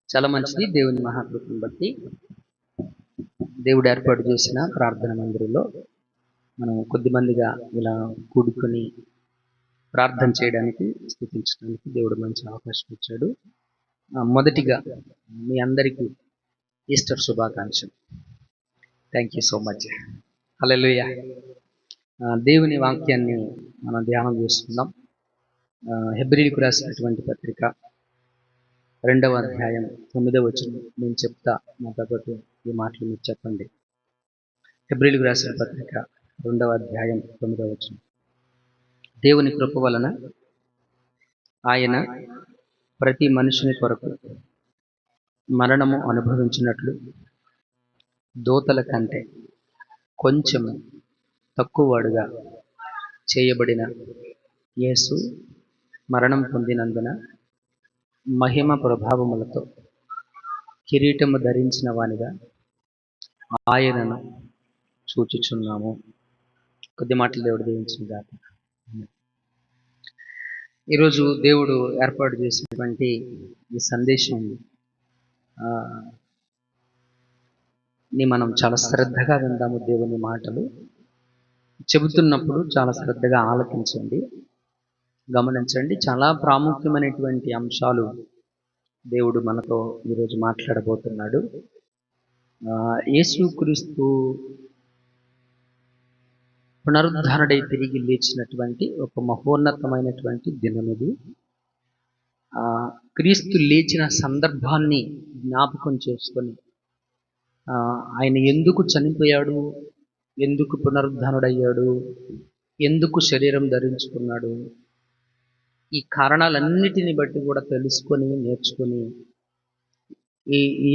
చాలా మంచిది. దేవుని మహాకృపను బట్టి దేవుడు ఏర్పాటు చేసిన ప్రార్థన మందిరంలో మనం కొద్దిమందిగా ఇలా కూడుకొని ప్రార్థన చేయడానికి, స్తుతించడానికి దేవుడు మంచి అవకాశం ఇచ్చాడు. మొదటిగా మీ అందరికీ ఈస్టర్ శుభాకాంక్షలు. Thank you so much. Hallelujah. దేవుని వాక్యాన్ని మనం ధ్యానం చేసుకుందాం. హెబ్రీయులకు రాసినటువంటి పత్రిక 2వ అధ్యాయం 9వ వచనం నేను చెప్తా, నాతో పాటు ఈ మాటలు మీరు చెప్పండి. హెబ్రీయులకు రాసిన పత్రిక 2వ అధ్యాయం 9వ వచనం. దేవుని కృప వలన ఆయన ప్రతి మనుషుని కొరకు మరణము అనుభవించినట్లు దూతల కంటే కొంచెం తక్కువవాడుగా చేయబడిన యేసు మరణం పొందినందున మహిమ ప్రభావములతో కిరీటము ధరించిన వానిగా ఆయనను సూచిస్తున్నాము. కొద్ది మాటలు దేవుడు దీవించిన గాక. ఈరోజు దేవుడు ఏర్పాటు చేసినటువంటి ఈ సందేశం మనం చాలా శ్రద్ధగా విందాము. దేవుని మాటలు చెబుతున్నప్పుడు చాలా శ్రద్ధగా ఆలకించండి, గమనించండి. చాలా ప్రాముఖ్యమైనటువంటి అంశాలు దేవుడు మనతో ఈరోజు మాట్లాడబోతున్నాడు. యేసుక్రీస్తు పునరుద్ధరణై తిరిగి లేచినటువంటి ఒక మహోన్నతమైనటువంటి దినం ఇది. క్రీస్తు లేచిన సందర్భాన్ని జ్ఞాపకం చేసుకొని ఆయన ఎందుకు చనిపోయాడు, ఎందుకు పునరుద్ధరణుడయ్యాడు, ఎందుకు శరీరం ధరించుకున్నాడు, ఈ కారణాలన్నిటిని బట్టి కూడా తెలుసుకొని నేర్చుకొని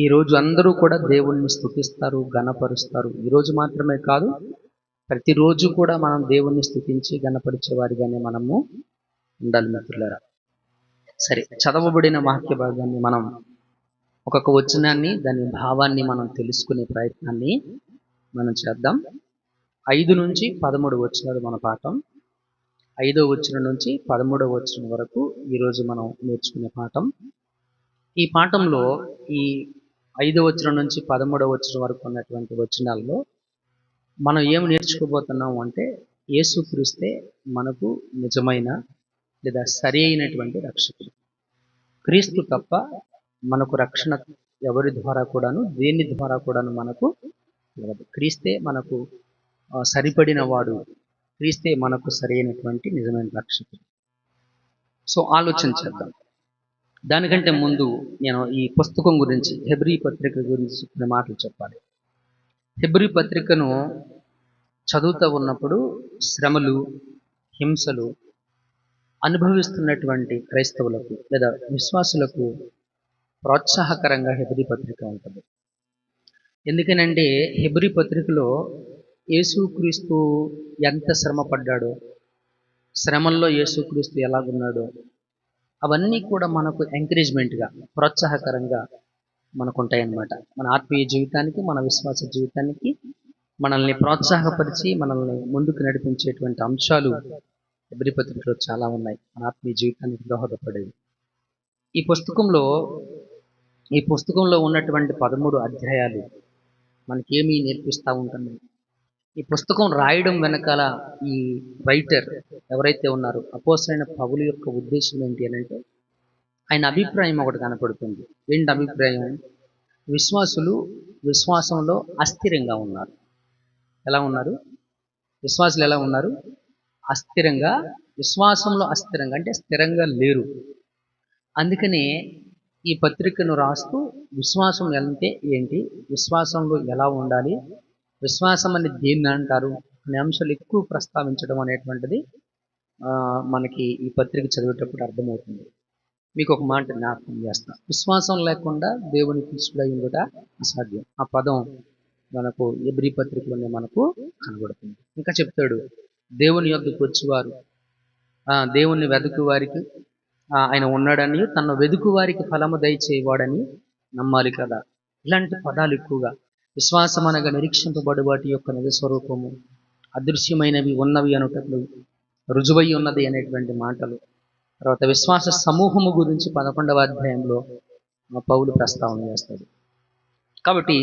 ఈరోజు అందరూ కూడా దేవుణ్ణి స్తుతిస్తారు, ఘనపరుస్తారు. ఈరోజు మాత్రమే కాదు, ప్రతిరోజు కూడా మనం దేవుణ్ణి స్తుతించి ఘనపరిచే వారిగానే మనము ఉండాలి మిత్రులారా. సరే, చదవబడిన వాక్య భాగాన్ని మనం ఒక్కొక్క వచనాన్ని, దాని భావాన్ని మనం తెలుసుకునే ప్రయత్నాన్ని మనం చేద్దాం. 5 నుంచి 13 వచనాలు మన పాఠం. 5వ వచనం నుంచి 13వ వచనం వరకు ఈరోజు మనం నేర్చుకునే పాఠం. ఈ పాఠంలో ఈ 5వ వచనం నుంచి 13వ వచనం వరకు ఉన్నటువంటి వచనాల్లో మనం ఏమి నేర్చుకోబోతున్నాం అంటే, యేసుక్రీస్తే మనకు నిజమైన లేదా సరి అయినటువంటి రక్షకుడు. క్రీస్తు తప్ప మనకు రక్షణ ఎవరి ద్వారా కూడాను, దేని ద్వారా కూడాను మనకు లేదు. క్రీస్తే మనకు సరిపడిన వాడు, క్రీస్తే మనకు సరైనటువంటి నిజమైన రక్షకుడు. సో ఆలోచించేద్దాం. దానికంటే ముందు నేను ఈ పుస్తకం గురించి, హెబ్రీ పత్రిక గురించి కొన్ని మాటలు చెప్పాలి. హెబ్రీ పత్రికను చదువుతూ ఉన్నప్పుడు శ్రమలు, హింసలు అనుభవిస్తున్నటువంటి క్రైస్తవులకు లేదా విశ్వాసులకు ప్రోత్సాహకరంగా హెబ్రీ పత్రిక ఉంటుంది. ఎందుకనంటే హెబ్రీ పత్రికలో యేసుక్రీస్తు ఎంత శ్రమ పడ్డాడో, శ్రమల్లో యేసుక్రీస్తు ఎలాగున్నాడో, అవన్నీ కూడా మనకు ఎంకరేజ్మెంట్గా, ప్రోత్సాహకరంగా మనకు ఉంటాయన్నమాట. మన ఆత్మీయ జీవితానికి, మన విశ్వాస జీవితానికి మనల్ని ప్రోత్సాహపరిచి మనల్ని ముందుకు నడిపించేటువంటి అంశాలు హెబ్రీ పత్రికలో చాలా ఉన్నాయి, మన ఆత్మీయ జీవితానికి దోహదపడేవి. ఈ పుస్తకంలో ఉన్నటువంటి 13 అధ్యాయాలు మనకేమీ నేర్పిస్తూ ఉంటుంది. ఈ పుస్తకం రాయడం వెనకాల ఈ రైటర్ ఎవరైతే ఉన్నారో, అపోస్తలుడైన పౌలు యొక్క ఉద్దేశం ఏంటి అని అంటే, ఆయన అభిప్రాయం ఒకటి కనపడుతుంది. ఏంటి అభిప్రాయం? విశ్వాసులు విశ్వాసంలో అస్థిరంగా ఉన్నారు. ఎలా ఉన్నారు? విశ్వాసులు ఎలా ఉన్నారు? అస్థిరంగా, విశ్వాసంలో అస్థిరంగా అంటే స్థిరంగా లేరు. అందుకనే ఈ పత్రికను రాస్తూ విశ్వాసం అంటే ఏంటి, విశ్వాసంలో ఎలా ఉండాలి, విశ్వాసం అని దేన్ని అంటారు అనే అంశాలు ఎక్కువ ప్రస్తావించడం అనేటువంటిది మనకి ఈ పత్రిక చదివేటప్పుడు అర్థమవుతుంది. మీకు ఒక మాట జ్ఞాపకం చేస్తాను. విశ్వాసం లేకుండా దేవుని తీసుకుడై ఉండుట అసాధ్యం. ఆ పదం మనకు హెబ్రీ పత్రికలోనే మనకు కనబడుతుంది. ఇంకా చెప్తాడు, దేవుని యొద్దకు వచ్చేవారు, దేవుణ్ణి వెతుకు వారికి ఆయన ఉన్నాడని, తన వెదుకు వారికి ఫలము దయచేవాడని నమ్మాలి కదా. ఇలాంటి పదాలు ఎక్కువగా, విశ్వాసం అనగా నిరీక్షింపబడు వాటి యొక్క నిజ స్వరూపము, అదృశ్యమైనవి ఉన్నవి అనుటట్లు రుజువై ఉన్నది అనేటువంటి మాటలు. తర్వాత విశ్వాస సమూహము గురించి 11వ అధ్యాయంలో పౌలు ప్రస్తావన చేస్తాడు. కాబట్టి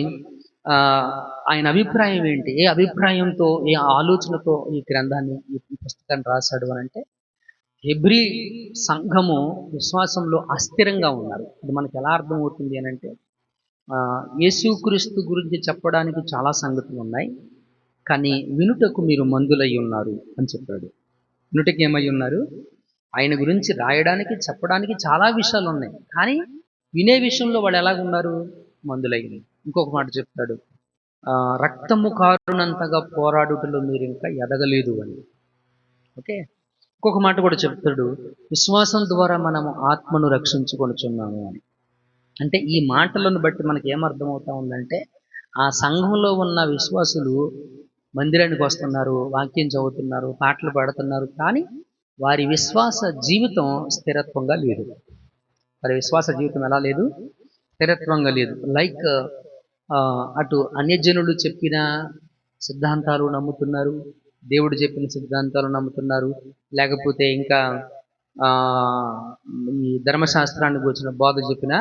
ఆయన అభిప్రాయం ఏంటి, ఏ అభిప్రాయంతో, ఏ ఆలోచనతో ఈ గ్రంథాన్ని, ఈ పుస్తకాన్ని రాశాడు అని అంటే, హెబ్రీ సంఘము విశ్వాసంలో అస్థిరంగా ఉన్నారు. ఇది మనకు ఎలా అర్థమవుతుంది అని అంటే, యేసుక్రీస్తు గురించి చెప్పడానికి చాలా సంగతులు ఉన్నాయి, కానీ వినుటకు మీరు మందులై ఉన్నారు అని చెప్పాడు. వినుటకి ఏమై ఉన్నారు? ఆయన గురించి రాయడానికి, చెప్పడానికి చాలా విషయాలు ఉన్నాయి, కానీ వినే విషయంలో వాళ్ళు ఎలాగున్నారు? మందులయ్యి. ఇంకొక మాట చెప్తాడు, రక్తము కారునంతగా పోరాడుటలో మీరు ఇంకా ఎదగలేదు అని. ఓకే, ఇంకొక మాట కూడా చెప్తాడు, విశ్వాసం ద్వారా మనము ఆత్మను రక్షించుకొనుచున్నాము అని. అంటే ఈ మాటలను బట్టి మనకి ఏమర్థమవుతా ఉందంటే, ఆ సంఘంలో ఉన్న విశ్వాసులు మందిరానికి వస్తున్నారు, వాక్యం చదువుతున్నారు, పాటలు పాడుతున్నారు, కానీ వారి విశ్వాస జీవితం స్థిరత్వంగా లేదు. వారి విశ్వాస జీవితం ఎలా లేదు? స్థిరత్వంగా లేదు. లైక్ అటు అన్యజనులు చెప్పిన సిద్ధాంతాలు నమ్ముతున్నారు, దేవుడు చెప్పిన సిద్ధాంతాలు నమ్ముతున్నారు, లేకపోతే ఇంకా ఈ ధర్మశాస్త్రానికి వచ్చిన బోధ చెప్పిన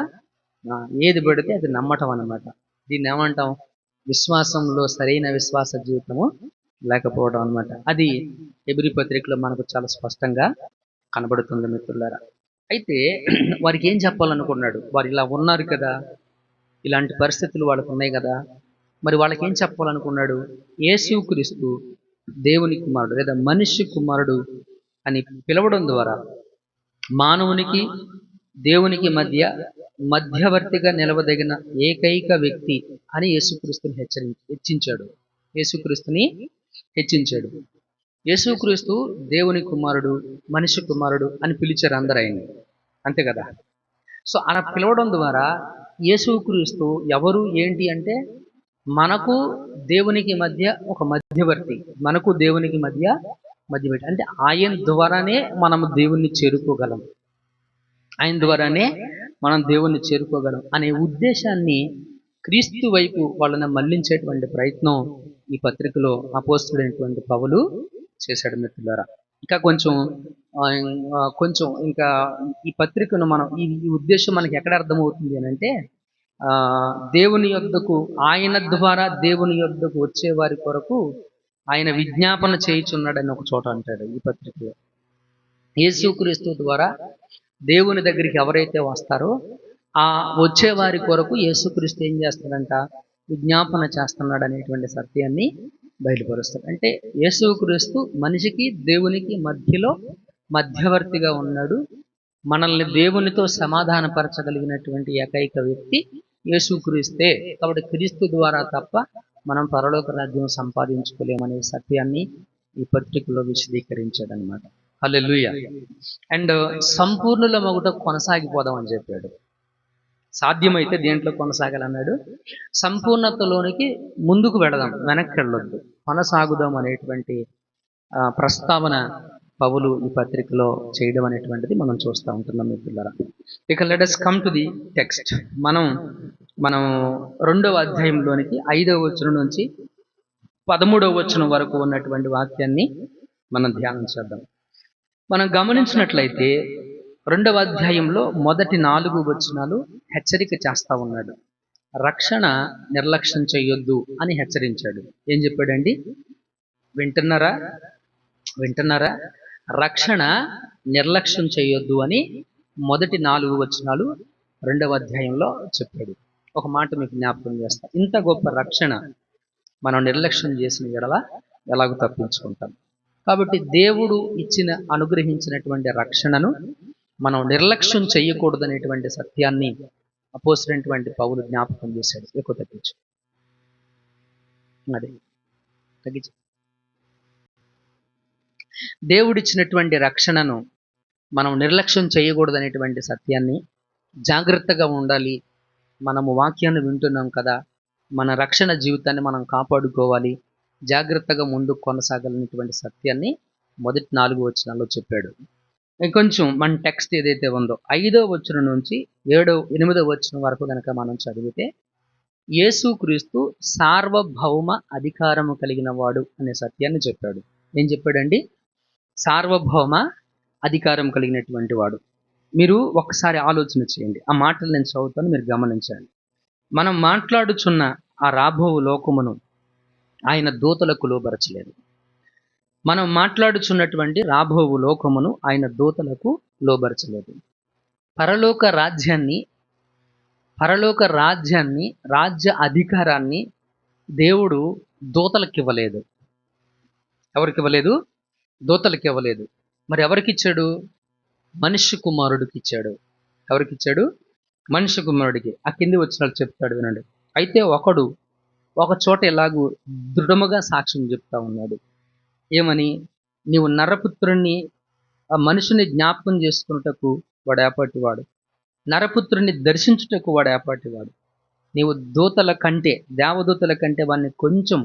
ఏది పడితే అది నమ్మటం అన్నమాట. దీన్ని ఏమంటాం? విశ్వాసంలో సరైన విశ్వాస జీవితము లేకపోవడం అన్నమాట. అది హెబ్రీ పత్రికలో మనకు చాలా స్పష్టంగా కనబడుతుంది మిత్రులారా. అయితే వారికి ఏం చెప్పాలనుకున్నాడు? వారు ఇలా ఉన్నారు కదా, ఇలాంటి పరిస్థితులు వాళ్ళకు ఉన్నాయి కదా, మరి వాళ్ళకి ఏం చెప్పాలనుకున్నాడు? యేసుక్రీస్తు దేవుని కుమారుడు లేదా మనిషి కుమారుడు అని పిలవడం ద్వారా మానవునికి దేవునికి మధ్యవర్తిగా నిలవదగిన ఏకైక వ్యక్తి అని యేసుక్రీస్తుని హెచ్చించాడు. యేసుక్రీస్తుని హెచ్చించాడు. యేసుక్రీస్తు దేవుని కుమారుడు, మనిషి కుమారుడు అని పిలిచారు అందరూ ఆయన, అంతే కదా. సో అలా పిలవడం ద్వారా యేసుక్రీస్తు ఎవరు ఏంటి అంటే, మనకు దేవునికి మధ్య ఒక మధ్యవర్తి, మనకు దేవునికి మధ్యవర్తి అంటే ఆయన ద్వారానే మనము దేవుణ్ణి చేరుకోగలం, ఆయన ద్వారానే మనం దేవుణ్ణి చేరుకోగలం అనే ఉద్దేశాన్ని క్రీస్తు వైపు వాళ్ళని మళ్లించేటువంటి ప్రయత్నం ఈ పత్రికలో అపోస్తలుడైనటువంటి పౌలు చేశాడు మిత్రులారా. ఇంకా కొంచెం ఇంకా ఈ పత్రికను మనం ఈ ఉద్దేశం మనకి ఎక్కడ అర్థమవుతుంది అని అంటే, దేవుని యొద్దకు, ఆయన ద్వారా దేవుని యొద్దకు వచ్చే వారి కొరకు ఆయన విజ్ఞాపన చేయుచున్నాడని ఒక చోట అంటాడు ఈ పత్రికలో. యేసుక్రీస్తు ద్వారా దేవుని దగ్గరికి ఎవరైతే వస్తారో ఆ వచ్చే వారి కొరకు యేసుక్రీస్తు ఏం చేస్తాడంట? విజ్ఞాపన చేస్తున్నాడు అనేటువంటి సత్యాన్ని బయలుపరుస్తాడు. అంటే యేసుక్రీస్తు మనిషికి దేవునికి మధ్యలో మధ్యవర్తిగా ఉన్నాడు. మనల్ని దేవునితో సమాధానపరచగలిగినటువంటి ఏకైక వ్యక్తి యేసుక్రీస్తే. కాబట్టి క్రీస్తు ద్వారా తప్ప మనం పరలోక రాజ్యం సంపాదించుకోలేమనే సత్యాన్ని ఈ పత్రికలో విశదీకరించాడు అనమాట. హల్లెలూయా. అండ్ సంపూర్ణుల మగుట కొనసాగిపోదాం అని చెప్పాడు. సాధ్యమైతే దేంట్లో కొనసాగాలన్నాడు? సంపూర్ణతలోనికి ముందుకు వెళదాం, వెనక్కి వెళ్ళొద్దు, కొనసాగుదాం అనేటువంటి ప్రస్తావన పౌలు ఈ పత్రికలో చేయడం అనేటువంటిది మనం చూస్తూ ఉంటున్నాం మిత్రులారా. ఇక let us come to the text. మనం 2వ అధ్యాయంలోనికి 5వ వచనం నుంచి 13వ వచనం వరకు ఉన్నటువంటి వాక్యాన్ని మనం ధ్యానం చేద్దాం. మనం గమనించినట్లయితే 2వ అధ్యాయంలో మొదటి 4 వచనాలు హెచ్చరిక చేస్తా ఉన్నాడు. రక్షణ నిర్లక్ష్యం చేయొద్దు అని హెచ్చరించాడు. ఏం చెప్పాడండి? వింటున్నారా? రక్షణ నిర్లక్ష్యం చేయొద్దు అని మొదటి 4 వచనాలు 2వ అధ్యాయంలో చెప్పాడు. ఒక మాట మీకు జ్ఞాపకం చేస్తా. ఇంత గొప్ప రక్షణ మనం నిర్లక్ష్యం చేసిన ఎడల ఎలాగో తప్పించుకుంటాం. కాబట్టి దేవుడు అనుగ్రహించినటువంటి రక్షణను మనం నిర్లక్ష్యం చేయకూడదనేటువంటి సత్యాన్ని అపోస్తలుడైనటువంటి పౌలు జ్ఞాపకం చేశాడు. ఎక్కువ తగ్గించు, దేవుడిచ్చినటువంటి రక్షణను మనం నిర్లక్ష్యం చేయకూడదనేటువంటి సత్యాన్ని, జాగ్రత్తగా ఉండాలి, మనము వాక్యాన్ని వింటున్నాం కదా, మన రక్షణ జీవితాన్ని మనం కాపాడుకోవాలి, జాగ్రత్తగా ముందుకు కొనసాగాలనేటువంటి సత్యాన్ని మొదటి 4 వచనాల్లో చెప్పాడు. ఇంకొంచెం మన టెక్స్ట్ ఏదైతే ఉందో 5వ వచనం నుంచి 8వ వచనం వరకు కనుక మనం చదివితే, యేసుక్రీస్తు సార్వభౌమ అధికారము కలిగిన వాడు అనే సత్యాన్ని చెప్పాడు. ఏం చెప్పాడండి? సార్వభౌమ అధికారం కలిగినటువంటి వాడు. మీరు ఒకసారి ఆలోచన చేయండి. ఆ మాటలు నేను చదువుతాను, మీరు గమనించండి. మనం మాట్లాడుచున్న ఆ రాబో లోకమును ఆయన దూతలకు లోబరచలేదు. మనం మాట్లాడుచున్నటువంటి రాబోవు లోకమును ఆయన దూతలకు లోబరచలేదు. పరలోక రాజ్యాన్ని పరలోక రాజ్యాన్ని రాజ్య అధికారాన్ని దేవుడు దూతలకు ఇవ్వలేదు. ఎవరికి ఇవ్వలేదు? దూతలకు ఇవ్వలేదు. మరి ఎవరికి ఇచ్చాడు? మనుష్య కుమారుడికి ఇచ్చాడు. ఎవరికి ఇచ్చాడు? మనుష్య కుమారుడికి. ఆ కింది వచ్చినట్లు చెప్తాడు, వినండి. అయితే ఒకడు ఒక చోట ఇలాగూ దృఢముగా సాక్ష్యం చెప్తా ఉన్నాడు. ఏమని? నీవు నరపుత్రుణ్ణి, ఆ మనుషుని జ్ఞాపకం చేసుకున్నటకు వాడు ఏపాటివాడు, నరపుత్రుని దర్శించుటకు వాడు ఏపాటివాడు. నీవు దూతల కంటే, దేవదూతల కంటే వాడిని కొంచెం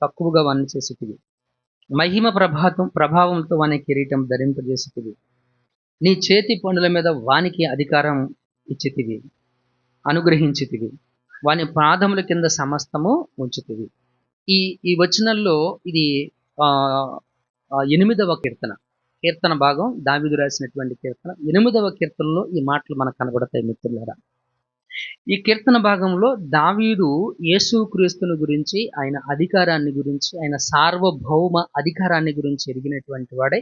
తక్కువగా వాడిని చేసేటివి. మహిమ ప్రభావంతో వాని కిరీటం ధరింపజేసేటివి. నీ చేతి పనుల మీద వానికి అధికారం ఇచ్చితివి, అనుగ్రహించితివి. వాని పాదముల కింద సమస్తము ఉంచితివి. ఈ ఈ వచనంలో ఇది 8వ కీర్తన భాగం, దావీదు రాసినటువంటి కీర్తన. 8వ కీర్తనలో ఈ మాటలు మనకు కనబడతాయి మిత్రులారా. ఈ కీర్తన భాగంలో దావీదు యేసుక్రీస్తుని గురించి, ఆయన అధికారాన్ని గురించి, ఆయన సార్వభౌమ అధికారాన్ని గురించి ఎరిగినటువంటి వాడే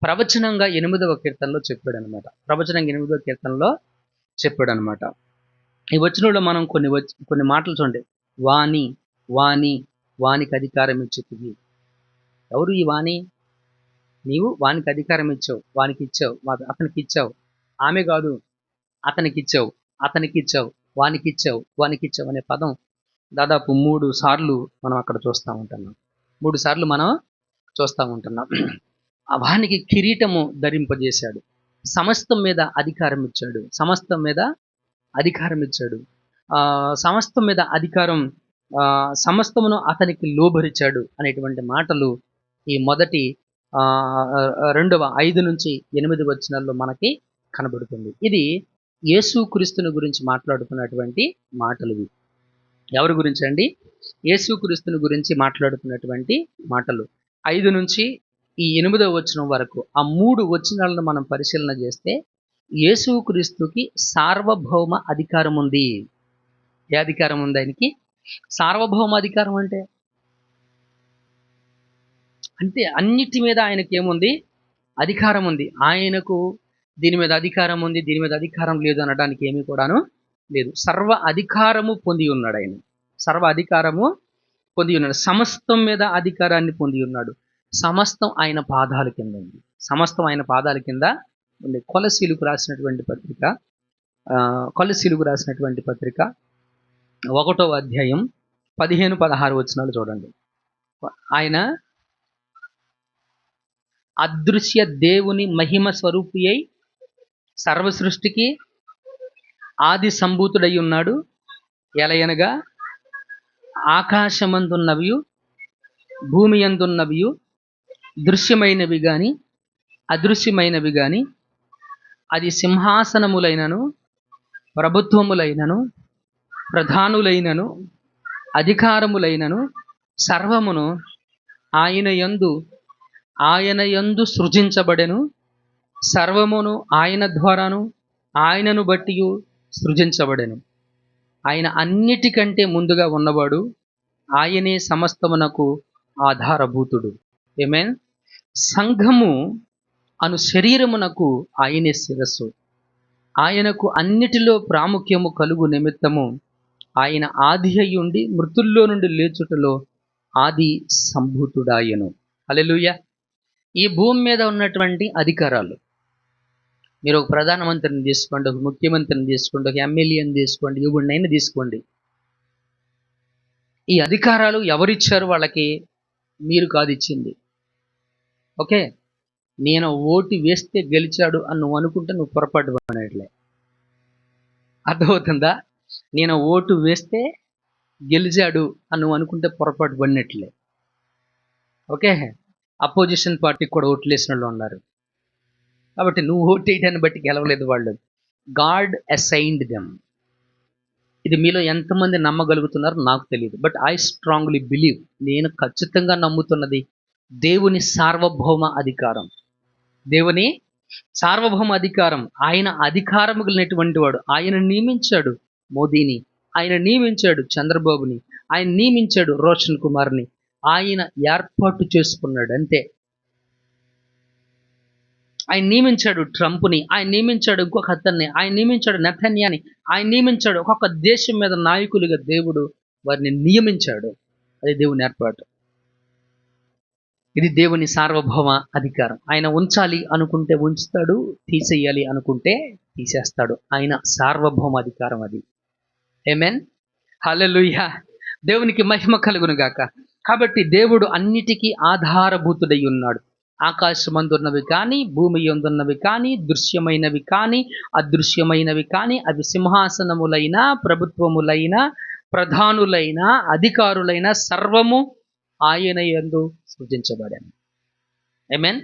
ప్రవచనంగా 8వ కీర్తనలో చెప్పాడనమాట. ప్రవచనంగా 8వ కీర్తనలో చెప్పాడనమాట. ఈ వచనంలో మనం కొన్ని మాటలు చూడండి. వానికి అధికారం ఇచ్చేది. ఎవరు ఈ వాణి? నీవు వానికి అధికారం ఇచ్చావు, వానికి ఇచ్చావు, అతనికి ఇచ్చావు. ఆమె కాదు, అతనికి ఇచ్చావు, వానికి ఇచ్చావు అనే పదం దాదాపు 3 సార్లు మనం అక్కడ చూస్తూ ఉంటున్నాం. 3 సార్లు మనం చూస్తూ ఉంటున్నాం. వానికి కిరీటము ధరింపజేశాడు, సమస్తం మీద అధికారం ఇచ్చాడు, సమస్తం మీద అధికారం, సమస్తమును అతనికి లోబరిచాడు అనేటువంటి మాటలు ఈ మొదటి 5 నుంచి 8 వచనాల్లో మనకి కనబడుతుంది. ఇది యేసుక్రీస్తుని గురించి మాట్లాడుతున్నటువంటి మాటలు. ఇవి ఎవరి గురించి అండి? యేసుక్రీస్తుని గురించి మాట్లాడుతున్నటువంటి మాటలు. 5 నుంచి ఈ 8వ వచనం వరకు ఆ 3 వచనాలను మనం పరిశీలన చేస్తే యేసుక్రీస్తుకి సార్వభౌమ అధికారం ఉంది. ఏ అధికారం ఉంది ఆయనకి? సార్వభౌమ అధికారం అంటే అన్నిటి మీద ఆయనకి ఏముంది? అధికారం ఉంది. ఆయనకు దీని మీద అధికారం ఉంది, దీని మీద అధికారం లేదు అనడానికి ఏమీ కూడాను లేదు. సర్వ అధికారము పొంది ఉన్నాడు ఆయన. సమస్తం మీద అధికారాన్ని పొంది ఉన్నాడు. సమస్తం ఆయన పాదాల కింద ఉంది. కొలసీలకు రాసినటువంటి పత్రిక 1వ అధ్యాయం 15-16 వచనాలు చూడండి. ఆయన అదృశ్య దేవుని మహిమ స్వరూపి అయి సర్వ సృష్టికి ఆది సంభూతుడై ఉన్నాడు. ఎలయనగా ఆకాశమందున్నవియు భూమి యందున్నవియు దృశ్యమైనవి గాని అదృశ్యమైనవి గాని, అది సింహాసనములైనను ప్రభుత్వములైనను ప్రధానులైనను అధికారములైనను సర్వమును ఆయన యందు సృజించబడెను. సర్వమును ఆయన ద్వారాను ఆయనను బట్టి సృజించబడెను. ఆయన అన్నిటికంటే ముందుగా ఉన్నవాడు, ఆయనే సమస్తమునకు ఆధారభూతుడు. ఆమేన్. సంఘము అను శరీరమునకు ఆయనే శిరస్సు. ఆయనకు అన్నిటిలో ప్రాముఖ్యము కలుగు నిమిత్తము ఆయన ఆది అయ్యుండి మృతుల్లో నుండి లేచుటలో ఆది సంభూతుడాయను. హల్లెలూయా. ఈ భూమి మీద ఉన్నటువంటి అధికారాలు, మీరు ఒక ప్రధానమంత్రిని తీసుకోండి, ఒక ముఖ్యమంత్రిని తీసుకోండి, ఒక ఎమ్మెల్యేని తీసుకోండి, ఎవరినైనా తీసుకోండి. ఈ అధికారాలు ఎవరిచ్చారు వాళ్ళకి? మీరు కాదు ఇచ్చింది. ఓకే, నేను ఓటు వేస్తే గెలిచాడు అని నువ్వు అనుకుంటే నువ్వు పొరపాటు పడినట్లే. అర్థమవుతుందా? నేను ఓటు వేస్తే గెలిచాడు అని నువ్వు అనుకుంటే పొరపాటు పడినట్లే. ఓకే, అపోజిషన్ పార్టీకి కూడా ఓట్లు వేసిన వాళ్ళు ఉన్నారు. కాబట్టి నువ్వు ఓటు వేయడాన్ని బట్టి గెలవలేదు వాళ్ళు. God assigned them. ఇది మీలో ఎంతమంది నమ్మగలుగుతున్నారో నాకు తెలియదు, బట్ ఐ స్ట్రాంగ్లీ బిలీవ్, నేను ఖచ్చితంగా నమ్ముతున్నది దేవుని సార్వభౌమ అధికారం. దేవుని సార్వభౌమ అధికారం. ఆయన అధికారము కలిగినటువంటి వాడు. ఆయన నియమించాడు మోదీని, ఆయన నియమించాడు చంద్రబాబుని, ఆయన నియమించాడు రోషన్ కుమార్ని. ఆయన ఏర్పాటు చేసుకున్నాడు అంతే. ఆయన నియమించాడు ట్రంప్ని, ఆయన నియమించాడు ఇంకొక అతన్ని, ఆయన నియమించాడు నెతన్యాని, ఆయన నియమించాడు. ఒక్కొక్క దేశం మీద నాయకులుగా దేవుడు వారిని నియమించాడు. అది దేవుని ఏర్పాటు. ఇది దేవుని సార్వభౌమ అధికారం. ఆయన ఉంచాలి అనుకుంటే ఉంచుతాడు, తీసేయాలి అనుకుంటే తీసేస్తాడు. ఆయన సార్వభౌమ అధికారం అది. ఆమేన్, హల్లెలూయా. దేవునికి మహిమ కలుగును గాక. కాబట్టి దేవుడు అన్నిటికీ ఆధారభూతుడై ఉన్నాడు. ఆకాశమందున్నవి కానీ, భూమి యందున్నవి కానీ, దృశ్యమైనవి కానీ, అదృశ్యమైనవి కానీ, అవి సింహాసనములైన, ప్రభుత్వములైన, ప్రధానులైన, అధికారులైన సర్వము ఆయన యందు సృజించబడాను. ఆమేన్.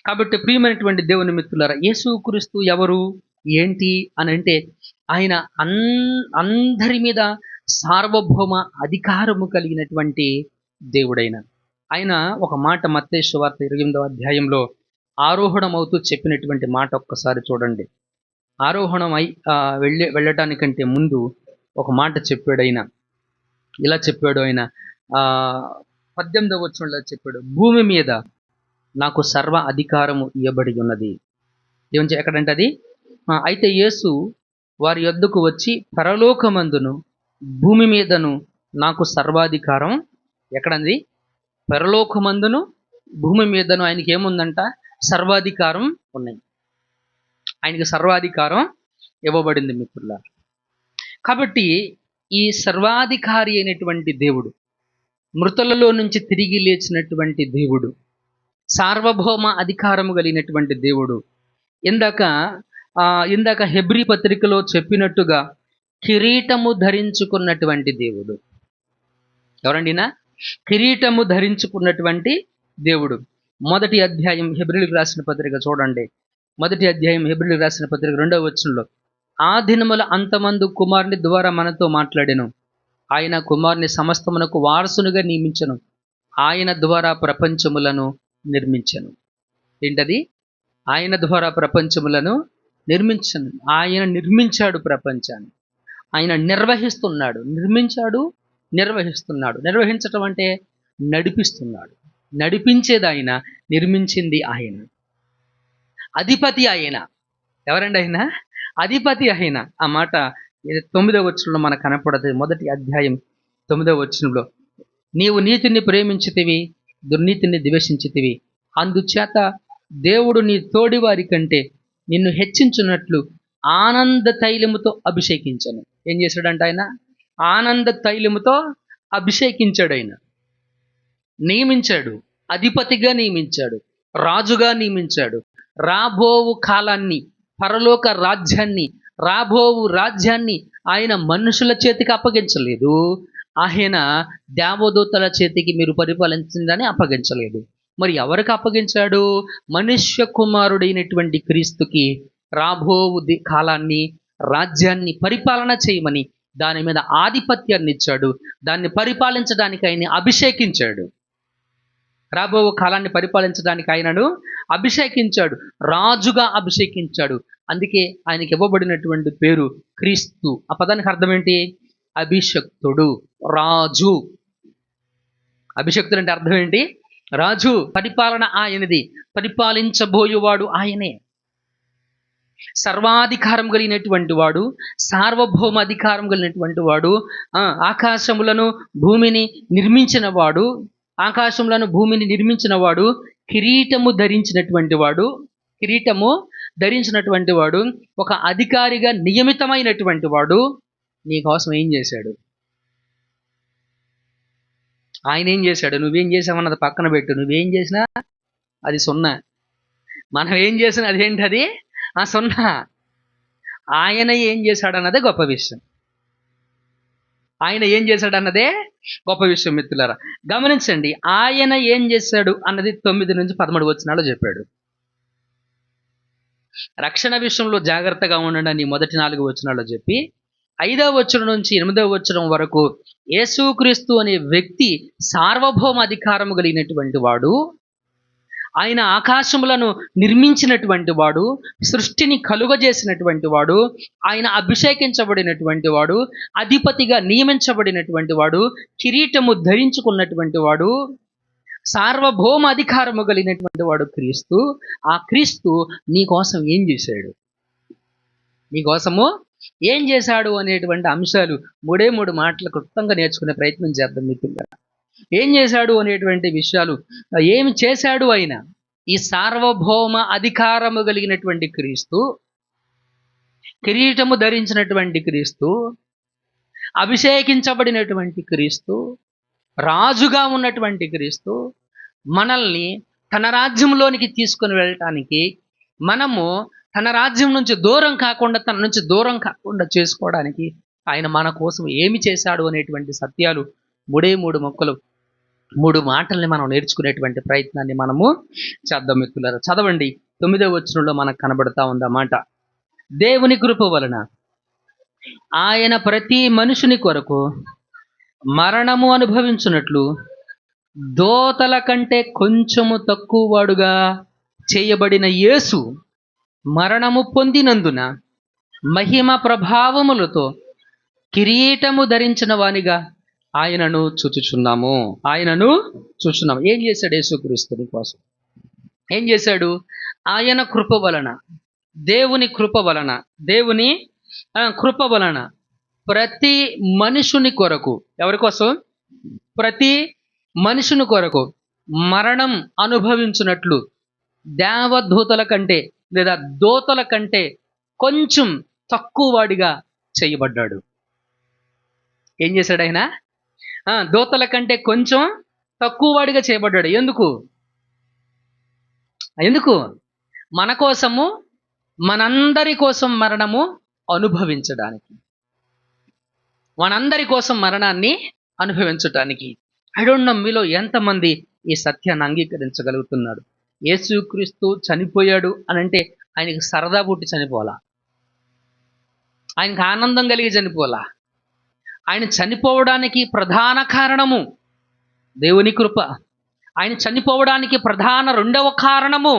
కాబట్టి ప్రియమైనటువంటి దేవుని మిత్రులారా, యేసుక్రీస్తు ఎవరు ఏంటి అని అంటే, ఆయన అందరి మీద సార్వభౌమ అధికారము కలిగినటువంటి దేవుడైన ఆయన. ఒక మాట మత్తయి సువార్త 28వ అధ్యాయంలో ఆరోహణమవుతూ చెప్పినటువంటి మాట ఒక్కసారి చూడండి. ఆరోహణమై వెళ్ళటానికంటే ముందు ఒక మాట చెప్పాడు ఆయన. ఇలా చెప్పాడు ఆయన, 18వ వచనంలో చెప్పాడు, భూమి మీద నాకు సర్వ అధికారము ఇవ్వబడి ఉన్నది. ఏమని ఎక్కడంటే అది. అయితే యేసు వారి యొద్దకు వచ్చి, పరలోకమందును భూమి మీదను నాకు సర్వాధికారం. ఎక్కడంది? పరలోకమందును భూమి మీదను ఆయనకి ఏముందంట? సర్వాధికారం ఉన్నాయి. ఆయనకి సర్వాధికారం ఇవ్వబడింది మిత్రులారా. కాబట్టి ఈ సర్వాధికారి అయినటువంటి దేవుడు, మృతులలో నుంచి తిరిగి లేచినటువంటి దేవుడు, సార్వభౌమ అధికారము కలిగినటువంటి దేవుడు, ఇందాక హెబ్రీ పత్రికలో చెప్పినట్టుగా కిరీటము ధరించుకున్నటువంటి దేవుడు. ఎవరండినా? కిరీటము ధరించుకున్నటువంటి దేవుడు. మొదటి అధ్యాయం హెబ్రీలకు రాసిన పత్రిక చూడండి. మొదటి అధ్యాయం హెబ్రీలకు రాసిన పత్రిక 2వ వచనంలో, ఆ దినముల అంతమందు కుమారుని ద్వారా మనతో మాట్లాడెను. ఆయన కుమారుని సమస్తమునకు వారసునిగా నియమించను. ఆయన ద్వారా ప్రపంచములను నిర్మించను. ఏంటది? ఆయన ద్వారా ప్రపంచములను నిర్మించను. ఆయన నిర్మించాడు ప్రపంచాన్ని. ఆయన నిర్వహిస్తున్నాడు. నిర్మించాడు, నిర్వహిస్తున్నాడు. నిర్వహించటం అంటే నడిపిస్తున్నాడు. నడిపించేది ఆయన, నిర్మించింది ఆయన. అధిపతి ఆయన. ఎవరండి ఆయన? అధిపతి ఆయన. ఆ మాట 9వ వచనంలో మనకు కనపడుతుంది. మొదటి అధ్యాయం 9వ వచనంలో, నీవు నీతిని ప్రేమించితివి, దుర్నీతిని ద్వేషించితివి, అందుచేత దేవుడు నీ తోడి వారి కంటే నిన్ను హెచ్చించున్నట్లు ఆనంద తైలముతో అభిషేకించను. ఏం చేశాడంట ఆయన? ఆనంద తైలముతో అభిషేకించాడు. ఆయన నియమించాడు, అధిపతిగా నియమించాడు, రాజుగా నియమించాడు. రాబోవు కాలాన్ని, పరలోక రాజ్యాన్ని, రాబోవు రాజ్యాన్ని ఆయన మనుషుల చేతికి అప్పగించలేదు. ఆయన దేవదూతల చేతికి మీరు పరిపాలించిందని అప్పగించలేదు. మరి ఎవరికి అప్పగించాడు? మనుష్య కుమారుడైనటువంటి క్రీస్తుకి రాబోవు కాలాన్ని, రాజ్యాన్ని పరిపాలన చేయమని, దాని మీద ఆధిపత్యాన్ని ఇచ్చాడు. దాన్ని పరిపాలించడానికి ఆయన అభిషేకించాడు. రాబో కాలాన్ని పరిపాలించడానికి ఆయనను అభిషేకించాడు, రాజుగా అభిషేకించాడు. అందుకే ఆయనకి ఇవ్వబడినటువంటి పేరు క్రీస్తు. ఆ పదానికి అర్థం ఏంటి? అభిషక్తుడు, రాజు. అభిషక్తుడు అంటే అర్థం ఏంటి? రాజు. పరిపాలన ఆయనది, పరిపాలించబోయేవాడు ఆయనే. సర్వాధికారం కలిగినటువంటి వాడు, సార్వభౌమ అధికారం కలిగినటువంటి వాడు, ఆకాశములను భూమిని నిర్మించిన వాడు, ఆకాశములను భూమిని నిర్మించిన వాడు, కిరీటము ధరించినటువంటి వాడు, కిరీటము ధరించినటువంటి వాడు, ఒక అధికారిగా నియమితమైనటువంటి వాడు నీ కోసం ఏం చేశాడు? ఆయన ఏం చేశాడు? నువ్వేం చేసావన్నది పక్కన పెట్టు. నువ్వేం చేసినా అది సున్నా. మనం ఏం చేసినా అదేంటి? అది సున్నా. ఆయన ఏం చేశాడన్నదే గొప్ప విషయం. ఆయన ఏం చేశాడన్నదే గొప్ప విషయం. మిత్రులారా గమనించండి, ఆయన ఏం చేశాడు అన్నది 9 నుంచి 13 వచనాలు చెప్పాడు. రక్షణ విషయంలో జాగ్రత్తగా ఉండండి మొదటి 4 వచనాల్లో చెప్పి, 5వ వచనం నుంచి 8వ వచనం వరకు యేసుక్రీస్తు అనే వ్యక్తి సార్వభౌమ అధికారం కలిగినటువంటి వాడు. ఆయన ఆకాశములను నిర్మించినటువంటి వాడు, సృష్టిని కలుగజేసినటువంటి వాడు, ఆయన అభిషేకించబడినటువంటి వాడు, అధిపతిగా నియమించబడినటువంటి వాడు, కిరీటము ధరించుకున్నటువంటి వాడు, సార్వభౌమ అధికారము కలిగినటువంటి వాడు క్రీస్తు. ఆ క్రీస్తు నీ కోసం ఏం చేశాడు, నీకోసము ఏం చేశాడు అనేటువంటి అంశాలు మూడు మాటలు క్లుప్తంగా నేర్చుకునే ప్రయత్నం చేద్దాం మిత్రులారా. ఏం చేశాడు అనేటువంటి విషయాలు, ఏమి చేశాడు ఆయన? ఈ సార్వభౌమ అధికారము కలిగినటువంటి క్రీస్తు, కిరీటము ధరించినటువంటి క్రీస్తు, అభిషేకించబడినటువంటి క్రీస్తు, రాజుగా ఉన్నటువంటి క్రీస్తు మనల్ని తన రాజ్యంలోనికి తీసుకుని వెళ్ళటానికి, మనము తన రాజ్యం నుంచి దూరం కాకుండా, తన నుంచి దూరం కాకుండా చేసుకోవడానికి ఆయన మన కోసం ఏమి చేశాడు అనేటువంటి సత్యాలు మూడు మొక్కలు, 3 మాటల్ని మనం నేర్చుకునేటువంటి ప్రయత్నాన్ని మనము చేద్దాం మిత్రులారా. చదవండి, 9వ వచనంలో మనకు కనబడతా ఉందన్నమాట. దేవుని కృప వలన ఆయన ప్రతి మనుషుని కొరకు మరణము అనుభవించున్నట్లు దోతల కంటే కొంచెము తక్కువ వాడుగా చేయబడిన యేసు మరణము పొందినందున మహిమ ప్రభావములతో కిరీటము ధరించిన వానిగా ఆయనను చూచుచున్నాము. ఏం చేశాడు యేసుక్రీస్తుని కోసం? ఏం చేశాడు? ఆయన కృప వలన, దేవుని కృప వలన, దేవుని కృప వలన ప్రతి మనుషుని కొరకు, ఎవరి కోసం? ప్రతి మనుషుని కొరకు మరణం అనుభవించినట్లు దేవదూతల కంటే లేదా దోతల కంటే కొంచెం తక్కువ వాడిగా చేయబడ్డాడు. ఏం చేశాడు ఆయన? దోతల కంటే కొంచెం తక్కువ వాడిగా చేయబడ్డాడు. ఎందుకు? మన కోసము, మనందరి కోసం మరణము అనుభవించడానికి, మనందరి కోసం మరణాన్ని అనుభవించటానికి. ఐ డోంట్ నో మీలో ఎంతమంది ఈ సత్యాన్ని అంగీకరించగలుగుతున్నాడు? యేసుక్రీస్తు చనిపోయాడు అని అంటే ఆయనకి సరదా పుట్టి చనిపోలా, ఆయనకు ఆనందం కలిగి చనిపోలా. ఆయన చనిపోవడానికి ప్రధాన కారణము దేవుని కృప. ఆయన చనిపోవడానికి ప్రధాన రెండవ కారణము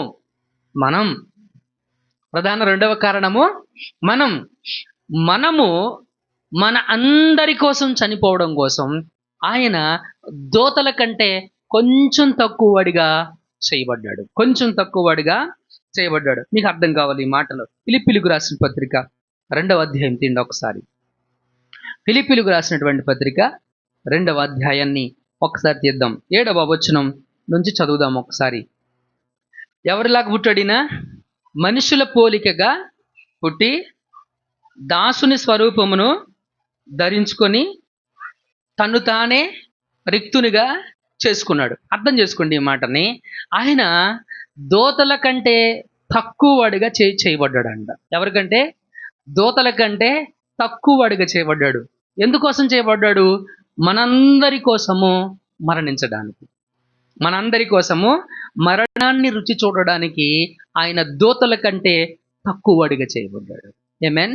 మనము మన అందరి కోసం చనిపోవడం కోసం ఆయన దోతల కంటే కొంచెం తక్కువ వాడిగా చేయబడ్డాడు. మీకు అర్థం కావాలి ఈ మాటలు. ఫిలిప్పీలకు రాసిన పత్రిక 2వ అధ్యాయం తీయండి ఒకసారి. ఫిలిప్పీలకు రాసినటువంటి పత్రిక 2వ అధ్యాయాన్ని ఒకసారి తీద్దాం. 7వ వచనం నుంచి చదువుదాం ఒకసారి. ఎవరిలాగా పుట్టాడినా? మనుషుల పోలికగా పుట్టి దాసుని స్వరూపమును ధరించుకొని తను తానే రిక్తునిగా చేసుకున్నాడు. అర్థం చేసుకోండి ఈ మాటని. ఆయన దోతల కంటే తక్కువ వాడిగా చేయబడ్డాడంట. ఎవరికంటే? దోతల కంటే తక్కువ వాడిగా చేయబడ్డాడు. ఎందుకోసం చేయబడ్డాడు? మనందరి కోసము మరణించడానికి, మనందరి కోసము మరణాన్ని రుచి చూడడానికి ఆయన దోతల కంటే తక్కువ వాడిగా చేయబడ్డాడు. ఆమేన్.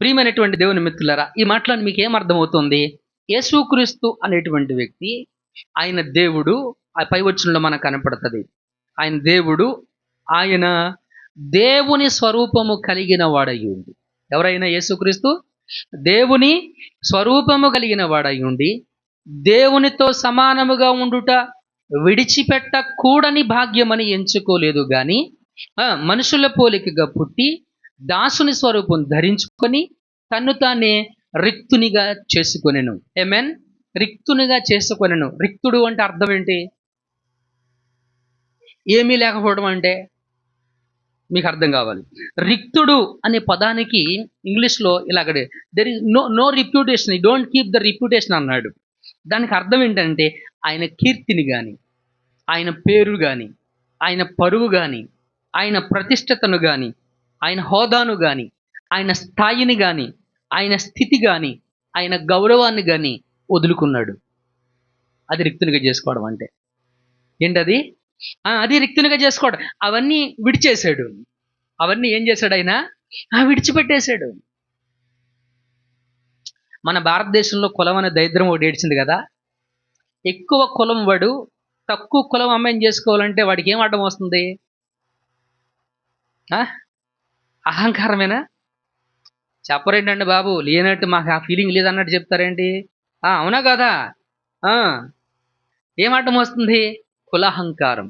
ప్రియమైనటువంటి దేవుని మిత్రులారా, ఈ మాటలను మీకు ఏం అర్థమవుతుంది? యేసుక్రీస్తు అనేటువంటి వ్యక్తి, ఆయన దేవుడు. ఆ పై వచనంలో మనకు కనపడుతుంది. ఆయన దేవుడు, ఆయన దేవుని స్వరూపము కలిగిన వాడయ్యుండి. ఎవరైనా యేసుక్రీస్తు దేవుని స్వరూపము కలిగిన వాడయ్యుండి దేవునితో సమానముగా ఉండుట విడిచిపెట్టకూడని భాగ్యమని ఎంచుకోలేదు గాని మనుషుల పోలికగా పుట్టి దాసుని స్వరూపం ధరించుకొని తన్ను తానే రిక్తునిగా చేసుకొనెను. ఆమేన్. రిక్తునిగా చేసుకొనెను. రిక్తుడు అంటే అర్థం ఏంటి? ఏమీ లేకపోవడం అంటే మీకు అర్థం కావాలి. రిక్తుడు అనే పదానికి ఇంగ్లీష్లో ఇలాగడే there is no reputation, you don't keep the reputation అన్నాడు. దానికి అర్థం ఏంటంటే ఆయన కీర్తిని కానీ, ఆయన పేరు కానీ, ఆయన పరువు కానీ, ఆయన ప్రతిష్టతను కానీ, ఆయన హోదాను కానీ, ఆయన స్థాయిని కానీ, ఆయన స్థితి కానీ, ఆయన గౌరవాన్ని కానీ వదులుకున్నాడు. అది రిక్తునిగా చేసుకోవడం అంటే ఏంటది? అది రిక్తునిగా చేసుకోవడం. అవన్నీ విడిచేశాడు. అవన్నీ ఏం చేశాడు ఆయన? విడిచిపెట్టేశాడు. మన భారతదేశంలో కులం అనే దరిద్రం ఒకటి ఏడ్చింది కదా. ఎక్కువ కులం వాడు తక్కువ కులం అమ్మాయిని చేసుకోవాలంటే వాడికి ఏం అడ్డం వస్తుంది? ఆ? అహంకారమేనా? చెప్పరేంటండి బాబు, లేనట్టు మాకు ఆ ఫీలింగ్ లేదన్నట్టు చెప్తారేంటి? అవునా కదా? ఆ, ఏం అడ్డం వస్తుంది? కులహంకారం,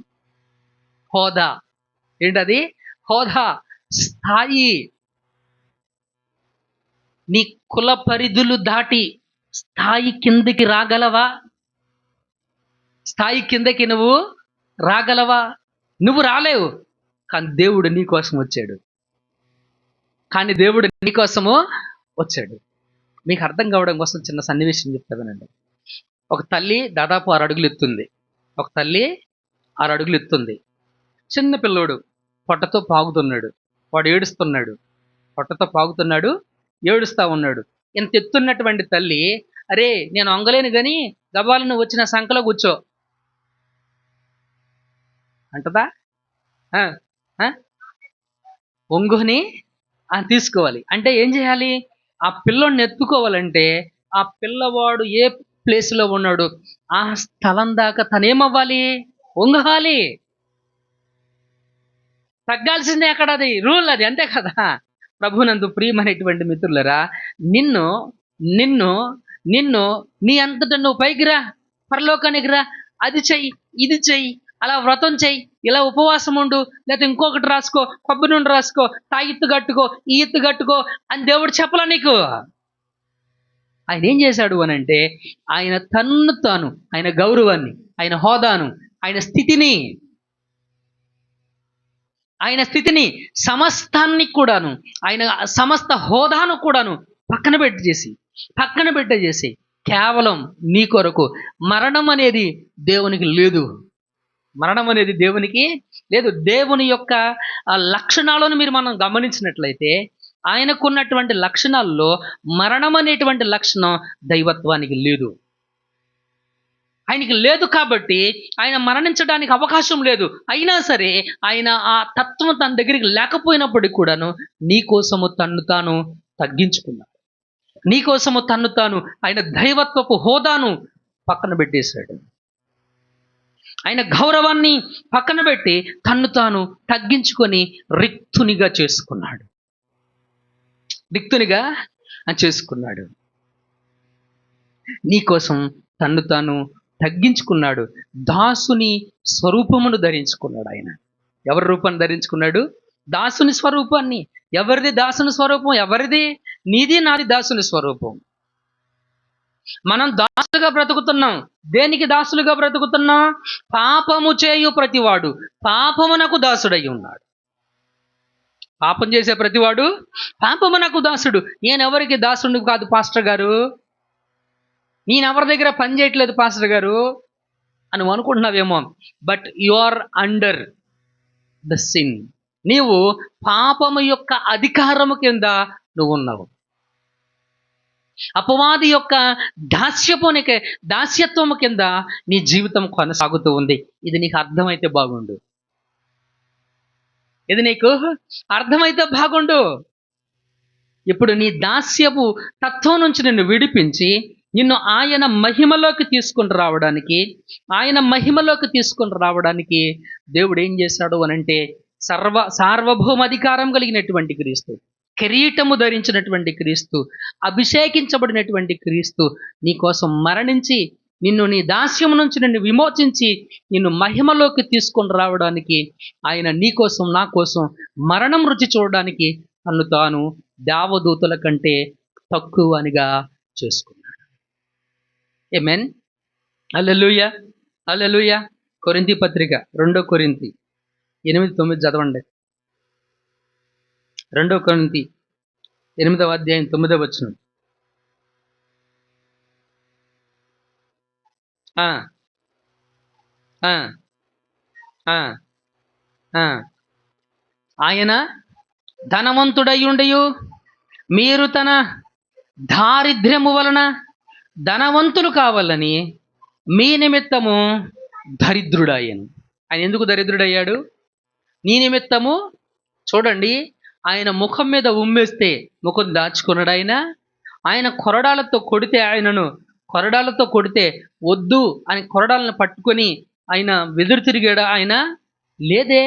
హోదా. ఏంటది? హోదా, స్థాయి. నీ కుల పరిధులు దాటి స్థాయి కిందకి రాగలవా? స్థాయి కిందకి నువ్వు రాగలవా? నువ్వు రాలేవు, కానీ దేవుడు నీ కోసం వచ్చాడు. మీకు అర్థం కావడం కోసం చిన్న సన్నివేశం చెప్తానండి. ఒక తల్లి దాదాపు 6 అడుగులు ఎత్తుంది. చిన్న పిల్లోడు పొట్టతో పాగుతున్నాడు. వాడు ఏడుస్తున్నాడు, పొట్టతో పాగుతున్నాడు, ఏడుస్తా ఉన్నాడు. ఇంత ఎత్తున్నటువంటి తల్లి, అరే నేను వంగలేను గాని గబాలను వచ్చిన సంకలో కూర్చో అంటదా? ఒంగుని తీసుకోవాలి అంటే ఏం చేయాలి? ఆ పిల్లోడిని ఎత్తుకోవాలంటే ఆ పిల్లవాడు ఏ ప్లేస్లో ఉన్నాడు ఆ స్థలం దాకా తనేమవ్వాలి? ఒంగాలి. తగ్గాల్సిందే అక్కడ, అది రూల్, అది అంతే కదా. ప్రభునందు ప్రియమైనటువంటి మిత్రులరా, నిన్ను నిన్ను నిన్ను నీ అంతటా నువ్వు పైకి రా, పరలోకానికి రా, అది చెయ్యి, ఇది చెయ్యి, అలా వ్రతం చెయ్యి, ఇలా ఉపవాసం ఉండు, లేకపోతే ఇంకొకటి రాసుకో, కొబ్బరి నుండి రాసుకో, తాగిత్తు కట్టుకో, ఈ ఎత్తు కట్టుకో అని దేవుడు చెప్పలా నీకు. ఆయన ఏం చేశాడు అనంటే, ఆయన తన్ను తాను, ఆయన గౌరవాన్ని, ఆయన హోదాను, ఆయన స్థితిని సమస్తాన్ని కూడాను, ఆయన సమస్త హోదాను కూడాను పక్కన పెట్టేసి కేవలం నీ కొరకు. మరణం అనేది దేవునికి లేదు. దేవుని యొక్క లక్షణాలను మనం గమనించినట్లయితే, ఆయనకున్నటువంటి లక్షణాల్లో మరణం అనేటువంటి లక్షణం దైవత్వానికి లేదు. ఆయనకి లేదు కాబట్టి ఆయన మరణించడానికి అవకాశం లేదు. అయినా సరే ఆయన ఆ తత్వం తన దగ్గరికి లేకపోయినప్పటికీ కూడాను నీ కోసము తన్ను తాను తగ్గించుకున్నాడు. నీ కోసము తన్ను తాను, ఆయన దైవత్వపు హోదాను పక్కన పెట్టేశాడు. ఆయన గౌరవాన్ని పక్కన పెట్టి తన్ను తాను తగ్గించుకొని రిక్తునిగా చేసుకున్నాడు. నీ కోసం తన్ను తాను తగ్గించుకున్నాడు. దాసుని స్వరూపమును ధరించుకున్నాడు. ఆయన ఎవరి రూపాన్ని ధరించుకున్నాడు? దాసుని స్వరూపాన్ని. ఎవరిది దాసుని స్వరూపం? ఎవరిది? నీది నాది దాసుని స్వరూపం. మనం దాసులుగా బ్రతుకుతున్నాం. దేనికి దాసులుగా బ్రతుకుతున్నాం? పాపము చేయు ప్రతివాడు పాపమునకు దాసుడై ఉన్నాడు. పాపం చేసే ప్రతివాడు పాపమునకు దాసుడు. నేనెవరికి దాసుడు కాదు పాస్టర్ గారు, నేనెవరి దగ్గర పని చేయట్లేదు పాస్టర్ గారు అని అనుకుంటున్నావేమో. But you are under the sin. నీవు పాపము యొక్క అధికారము కింద నువ్వు ఉన్నావు. అపవాది యొక్క దాస్యత్వము కింద నీ జీవితం కొనసాగుతూ ఉంది. ఇది నీకు అర్థమైతే బాగుండు. ఇప్పుడు నీ దాస్యపు తత్వం నుంచి నిన్ను విడిపించి నిన్ను ఆయన మహిమలోకి తీసుకుని రావడానికి దేవుడు ఏం చేశాడు అనంటే, సార్వభౌమాధికారం కలిగినటువంటి క్రీస్తు, కిరీటము ధరించినటువంటి క్రీస్తు, అభిషేకించబడినటువంటి క్రీస్తు నీ కోసం మరణించి నిన్ను నీ దాస్యము నుంచి నిన్ను విమోచించి నిన్ను మహిమలోకి తీసుకొని రావడానికి ఆయన నీ కోసం నా కోసం మరణం రుచి చూడడానికి తన్ను తాను దేవదూతల కంటే తక్కువ అనిగా చేసుకున్నాడు. ఆమేన్. హల్లెలూయా, హల్లెలూయా. కొరింథీ పత్రిక 2 కొరింథీ 8-9 చదవండి. 2 కొరింథీ 8వ అధ్యాయం 9వ వచనం. ఆయన ధనవంతుడయ్యుండియు మీరు తన దారిద్ర్యము వలన ధనవంతులు కావాలని మీ నిమిత్తము దరిద్రుడాయను. ఆయన ఎందుకు దరిద్రుడయ్యాడు? నీ నిమిత్తము. చూడండి, ఆయన ముఖం మీద ఉమ్మేస్తే ముఖం దాచుకున్నాడు. ఆయన కొరడాలతో కొడితే వద్దు అని కొరడాలను పట్టుకొని ఆయన వెదురు తిరిగాడా? ఆయన లేదే.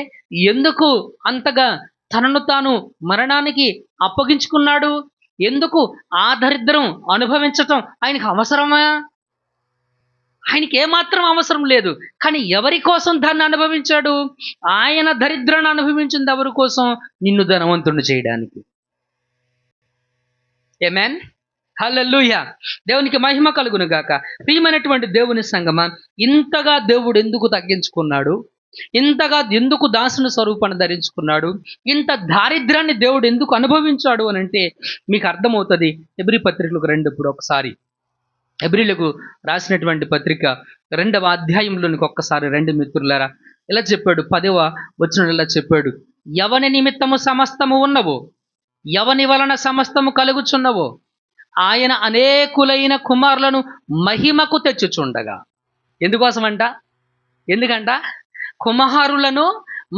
ఎందుకు అంతగా తనను తాను మరణానికి అప్పగించుకున్నాడు? ఎందుకు ఆ దరిద్రం అనుభవించటం ఆయనకు అవసరమా? ఆయనకి ఏమాత్రం అవసరం లేదు. కానీ ఎవరి కోసం దాన్ని అనుభవించాడు? ఆయన దరిద్రాన్ని అనుభవించింది ఎవరి కోసం? నిన్ను ధనవంతుడిని చేయడానికి. ఆమేన్, హల్లెలూయా. దేవునికి మహిమ కలుగును గాక. ప్రియమైనటువంటి దేవుని సంగమా, ఇంతగా దేవుడు ఎందుకు తగ్గించుకున్నాడు? ఇంతగా ఎందుకు దాసుని స్వరూపాన్ని ధరించుకున్నాడు? ఇంత దారిద్ర్యాన్ని దేవుడు ఎందుకు అనుభవించాడు అని అంటే మీకు అర్థమవుతుంది. హెబ్రీ పత్రికలకు రండి ఇప్పుడు ఒకసారి. హెబ్రీలకు రాసినటువంటి పత్రిక 2వ అధ్యాయంలోనికి ఒక్కసారి రండి మిత్రులారా. ఇలా చెప్పాడు, 10వ వచనంలో ఇలా చెప్పాడు, ఎవని నిమిత్తము సమస్తము ఉన్నవో, ఎవని వలన సమస్తము కలుగుచున్నవో, ఆయన అనేకులైన కుమారులను మహిమకు తెచ్చుచుండగా. ఎందుకోసమంట? ఎందుకంట? కుమారులను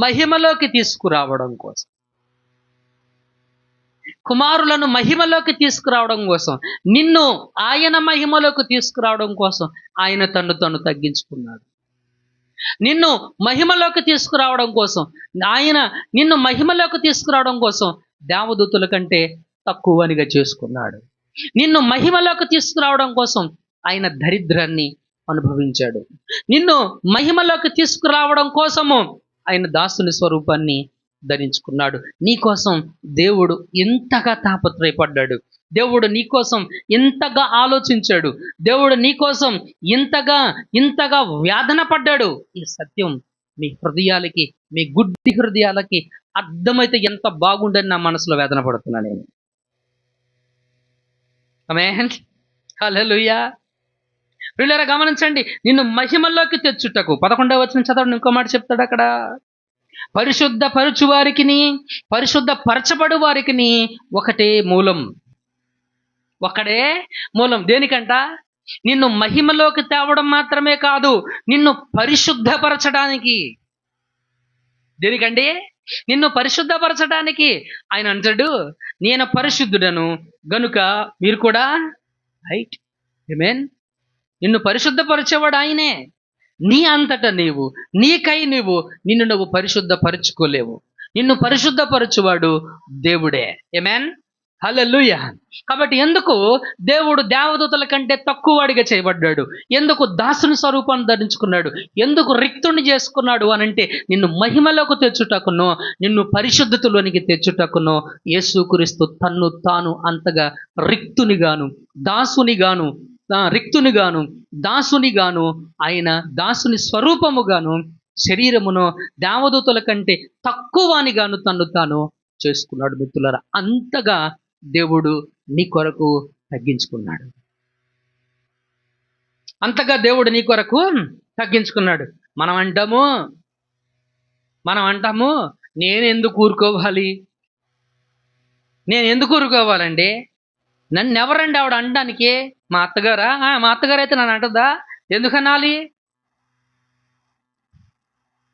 మహిమలోకి తీసుకురావడం కోసం. కుమారులను మహిమలోకి తీసుకురావడం కోసం, నిన్ను ఆయన మహిమలోకి తీసుకురావడం కోసం ఆయన తను తగ్గించుకున్నాడు. నిన్ను మహిమలోకి తీసుకురావడం కోసం, ఆయన నిన్ను మహిమలోకి తీసుకురావడం కోసం దేవదూతుల కంటే తక్కువనిగా చేసుకున్నాడు. నిన్ను మహిమలోకి తీసుకురావడం కోసం ఆయన దరిద్రాన్ని అనుభవించాడు. నిన్ను మహిమలోకి తీసుకురావడం కోసము ఆయన దాసుని స్వరూపాన్ని ధరించుకున్నాడు. నీకోసం దేవుడు ఇంతగా తాపత్రయపడ్డాడు. దేవుడు నీకోసం ఇంతగా ఆలోచించాడు. దేవుడు నీకోసం ఇంతగా వేదన పడ్డాడు. ఈ సత్యం మీ హృదయాలకి, మీ గుడ్డి హృదయాలకి అర్థమైతే ఎంత బాగుండని నా మనసులో వేదన పడుతున్నా నేను. ఆమేన్, హల్లెలూయా. ప్రియులారా గమనించండి, నిన్ను మహిమల్లోకి తెచ్చుటకు 11వ వచనం చదవండి. ఇంకో మాట చెప్తాడు అక్కడ, పరిశుద్ధ పరచు వారికిని పరిశుద్ధ పరచబడు వారికిని ఒకటే మూలం. ఒకడే మూలం. దేనికంట? నిన్ను మహిమలోకి తేవడం మాత్రమే కాదు, నిన్ను పరిశుద్ధపరచడానికి. దేనికండి? నిన్ను పరిశుద్ధపరచడానికి. ఆయన అంటాడు, నేను పరిశుద్ధుడను గనుక మీరు కూడా రైట్. ఆమేన్. నిన్ను పరిశుద్ధపరిచేవాడు ఆయనే. నీ అంతటా నీవు, నీకై నిన్ను నువ్వు పరిశుద్ధపరచుకోలేవు. నిన్ను పరిశుద్ధపరచువాడు దేవుడే. ఆమేన్, హల్లెలూయా. కాబట్టి ఎందుకు దేవుడు దేవదూతల కంటే తక్కువవాడిగా చేయబడ్డాడు? ఎందుకు దాసుని స్వరూపాన్ని ధరించుకున్నాడు? ఎందుకు రిక్తుని చేసుకున్నాడు అనంటే నిన్ను మహిమలోకి తెచ్చుటకునో, నిన్ను పరిశుద్ధతలోనికి తెచ్చుటకునో యేసుక్రీస్తు తన్ను తాను అంతగా రిక్తునిగాను దాసునిగాను ఆయన దాసుని స్వరూపముగాను శరీరమును దేవదూతల కంటే తక్కువనిగాను తన్ను తాను చేసుకున్నాడు. మిత్రులారా, అంతగా దేవుడు నీ కొరకు తగ్గించుకున్నాడు. అంతగా దేవుడు నీ కొరకు తగ్గించుకున్నాడు. మనం అంటాము నేను ఎందుకు ఊరుకోవాలండి? నన్ను ఎవరండి ఆవిడ అనడానికి? మా అత్తగారా? మా అత్తగారు అయితే నన్ను అంటదా? ఎందుకు అనాలి?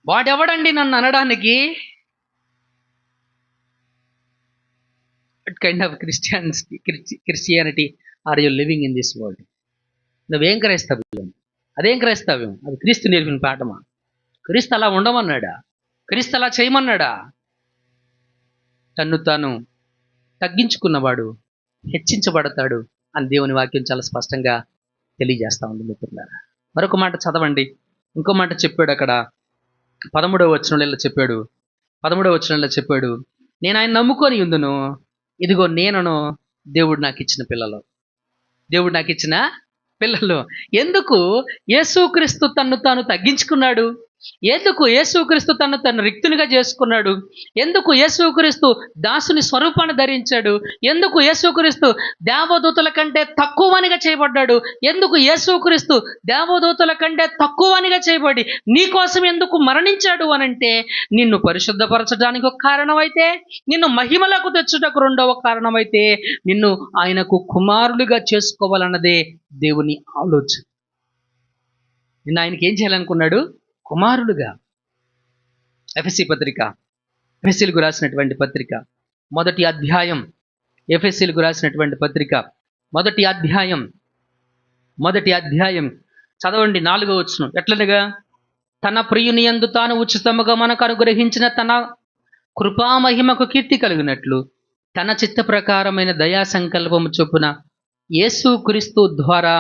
వాడెవడండి నన్ను అనడానికి? What kind of Christianity are you living in this world? నువ్వేం క్రైస్తవ్యం? అదేం క్రైస్తవ్యం? అది క్రీస్తు నేర్పిన పాఠమా? క్రీస్తు అలా ఉండమన్నాడా? క్రీస్తు అలా చేయమన్నాడా? తన్ను తాను తగ్గించుకున్నవాడు హెచ్చించబడతాడు అని దేవుని వాక్యం చాలా స్పష్టంగా తెలియజేస్తా ఉంది. మిత్రులారా, మరొక మాట చదవండి. ఇంకో మాట చెప్పాడు అక్కడ 13వ వచనంలో చెప్పాడు, నేను ఆయన నమ్ముకొని ఉందును, ఇదిగో నేనును దేవుడు నాకు ఇచ్చిన పిల్లలు. ఎందుకు యేసుక్రీస్తు తన్ను తాను తగ్గించుకున్నాడు? ఎందుకు యేసుక్రీస్తు తను రిక్తునిగా చేసుకున్నాడు? ఎందుకు యేసుక్రీస్తు దాసుని స్వరూపాన్ని ధరించాడు? ఎందుకు యేసుక్రీస్తు దేవదూతల కంటే తక్కువనిగా చేయబడ్డాడు? ఎందుకు యేసుక్రీస్తు దేవదూతల కంటే తక్కువనిగా చేయబడి నీ కోసం ఎందుకు మరణించాడు అనంటే, నిన్ను పరిశుద్ధపరచడానికి ఒక కారణమైతే, నిన్ను మహిమలకు తెచ్చుటకు రెండవ కారణమైతే, నిన్ను ఆయనకు కుమారుడిగా చేసుకోవాలన్నదే దేవుని ఆలోచన. నిన్ను ఆయనకి ఏం చేయాలనుకున్నాడు? కుమారుడుగా. ఎఫెసీలకు రాసినటువంటి పత్రిక మొదటి అధ్యాయం, మొదటి అధ్యాయం చదవండి. 4వ వచనం ఎట్లనగా, తన ప్రియుని యందు తాను ఉచితముగా మనకు అనుగ్రహించిన తన కృపామహిమకు కీర్తి కలిగినట్లు తన చిత్త ప్రకారమైన దయా సంకల్పము చొప్పున యేసుక్రీస్తు ద్వారా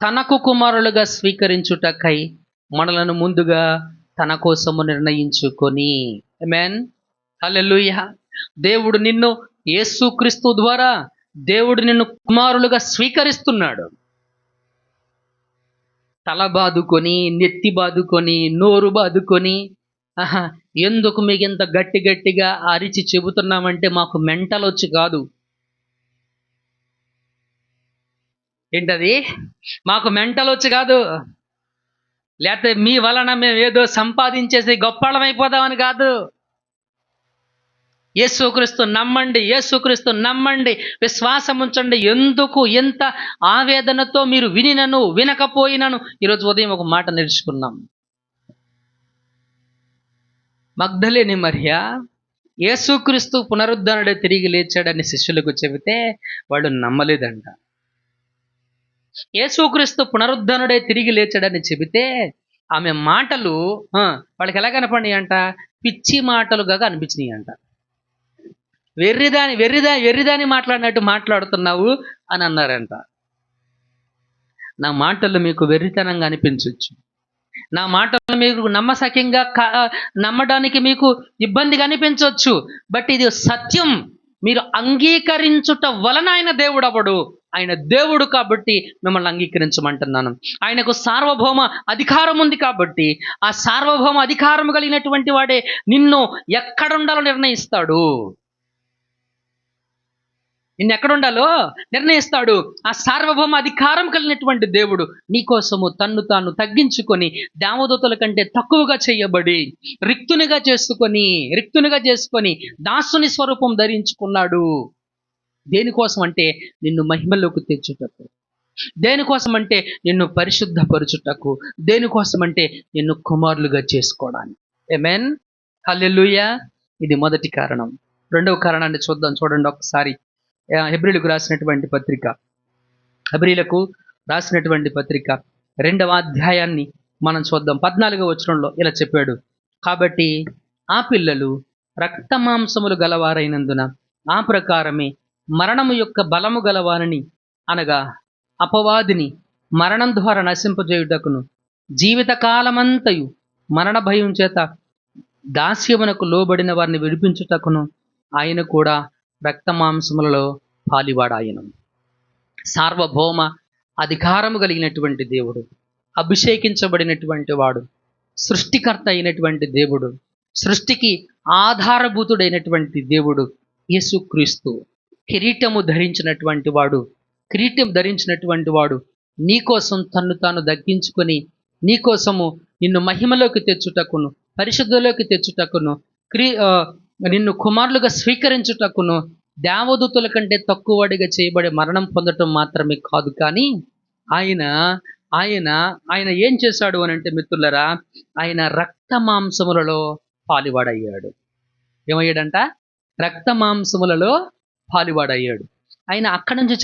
తనకు కుమారులుగా స్వీకరించుటకై మనలను ముందుగా తన కోసము నిర్ణయించుకొని. ఆమేన్, హల్లెలూయా. దేవుడు నిన్ను యేసుక్రీస్తు ద్వారా దేవుడు నిన్ను కుమారులుగా స్వీకరిస్తున్నాడు. తల బాదుకొని, నెత్తి బాదుకొని, నోరు బాదుకొని, ఆహా, ఎందుకు మీకు ఇంత గట్టి గట్టిగా అరిచి చెబుతున్నామంటే మాకు మెంటల్ వచ్చి కాదు. ఏంటది? మాకు మెంటల్ వచ్చి కాదు, లేకపోతే మీ వలన మేము ఏదో సంపాదించేసి గొప్పళమైపోదామని కాదు. యేసుక్రీస్తు నమ్మండి, యేసుక్రీస్తు నమ్మండి, విశ్వాసం ఉంచండి. ఎందుకు ఎంత ఆవేదనతో మీరు వినినను వినకపోయినను. ఈరోజు ఉదయం ఒక మాట నేర్చుకున్నాం. మగ్దలేని మరియ యేసుక్రీస్తు పునరుద్ధరణుడే తిరిగి లేచాడని శిష్యులకు చెబితే వాళ్ళు నమ్మలేదంట. యేసుక్రీస్తు పునరుద్ధరణుడే తిరిగి లేచాడని చెబితే ఆమె మాటలు వాళ్ళకి ఎలా కనపడినాయి అంట? పిచ్చి మాటలుగా అనిపించినాయి అంట. వెర్రిదాని మాట్లాడినట్టు మాట్లాడుతున్నావు అని అన్నారంట. నా మాటలు మీకు వెర్రితనంగా అనిపించవచ్చు, నా మాటలు మీకు నమ్మసక్యంగా నమ్మడానికి మీకు ఇబ్బందిగా అనిపించవచ్చు. బట్ ఇది సత్యం. మీరు అంగీకరించుట వలన ఆయన దేవుడు అవడు. ఆయన దేవుడు కాబట్టి మిమ్మల్ని అంగీకరించమంటున్నాను. ఆయనకు సార్వభౌమ అధికారం ఉంది కాబట్టి ఆ సార్వభౌమ అధికారం కలిగినటువంటి వాడే నిన్ను ఎక్కడుండాలో నిర్ణయిస్తాడు. నిన్ను ఎక్కడుండాలో నిర్ణయిస్తాడు. ఆ సార్వభౌమ అధికారం కలిగినటువంటి దేవుడు నీకోసము తన్ను తాను తగ్గించుకొని దేవదూతల కంటే తక్కువగా చేయబడి రిక్తునిగా చేసుకొని దాసుని స్వరూపం ధరించుకున్నాడు. దేనికోసం అంటే నిన్ను మహిమలోకి తెచ్చుటకు, దేనికోసం అంటే నిన్ను పరిశుద్ధపరచుటకు, దేనికోసం అంటే నిన్ను కుమారులుగా చేసుకోవడానికి. ఆమేన్, హల్లెలూయా. ఇది మొదటి కారణం. రెండవ కారణాన్ని చూడండి ఒకసారి. హెబ్రీలకు రాసినటువంటి పత్రిక 2వ అధ్యాయాన్ని మనం చూద్దాం. 14వ వచనంలో ఇలా చెప్పాడు, కాబట్టి ఆ పిల్లలు రక్త మాంసములు గలవారైనందున ఆ ప్రకారమే మరణము యొక్క బలము గలవారని, అనగా అపవాదిని మరణం ద్వారా నశింపజేయుటకును జీవితకాలమంతయు మరణ భయం చేత దాస్యమునకు లోబడిన వారిని విడిపించుటకును ఆయన కూడా రక్త మాంసములలో పాలివాడాయను. సార్వభౌమ అధికారము కలిగినటువంటి దేవుడు, అభిషేకించబడినటువంటి వాడు, సృష్టికర్త అయినటువంటి దేవుడు, సృష్టికి ఆధారభూతుడైనటువంటి దేవుడు యేసుక్రీస్తు కిరీటం ధరించినటువంటి వాడు నీకోసం తన్ను తాను దగ్గించుకొని నీకోసము నిన్ను మహిమలోకి తెచ్చుటకును, పరిశుద్ధలోకి తెచ్చుటకును, నిన్ను కుమారులుగా స్వీకరించుటకును దేవదూతల కంటే తక్కువడిగా చేయబడే మరణం పొందటం మాత్రమే కాదు, కానీ ఆయన ఏం చేశాడు అని అంటే మిత్రులరా, ఆయన రక్త మాంసములలో పాలివాడయ్యాడు. ఏమయ్యాడంట? రక్త మాంసములలో పాలివాడయ్యాడు. ఆయన అక్కడి నుంచి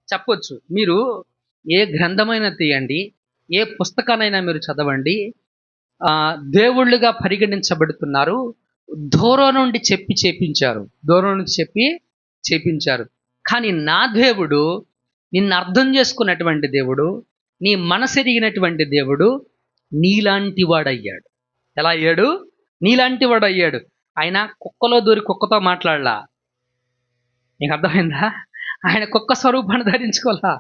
చెప్పొచ్చు. మీరు ఏ గ్రంథమైనా తీయండి, ఏ పుస్తకానైనా మీరు చదవండి, దేవుళ్ళుగా పరిగణించబడుతున్నారు. దూరం నుండి చెప్పి చేపించారు. కానీ నా దేవుడు నిన్ను అర్థం చేసుకున్నటువంటి దేవుడు, నీ మనసెరిగినటువంటి దేవుడు నీలాంటి వాడయ్యాడు. ఎలా అయ్యాడు? నీలాంటి వాడు అయ్యాడు. ఆయన కుక్కలో దూరి కుక్కతో మాట్లాడలా. నీకు అర్థమైందా? ఆయన కుక్క స్వరూపాన్ని ధరించుకోలా,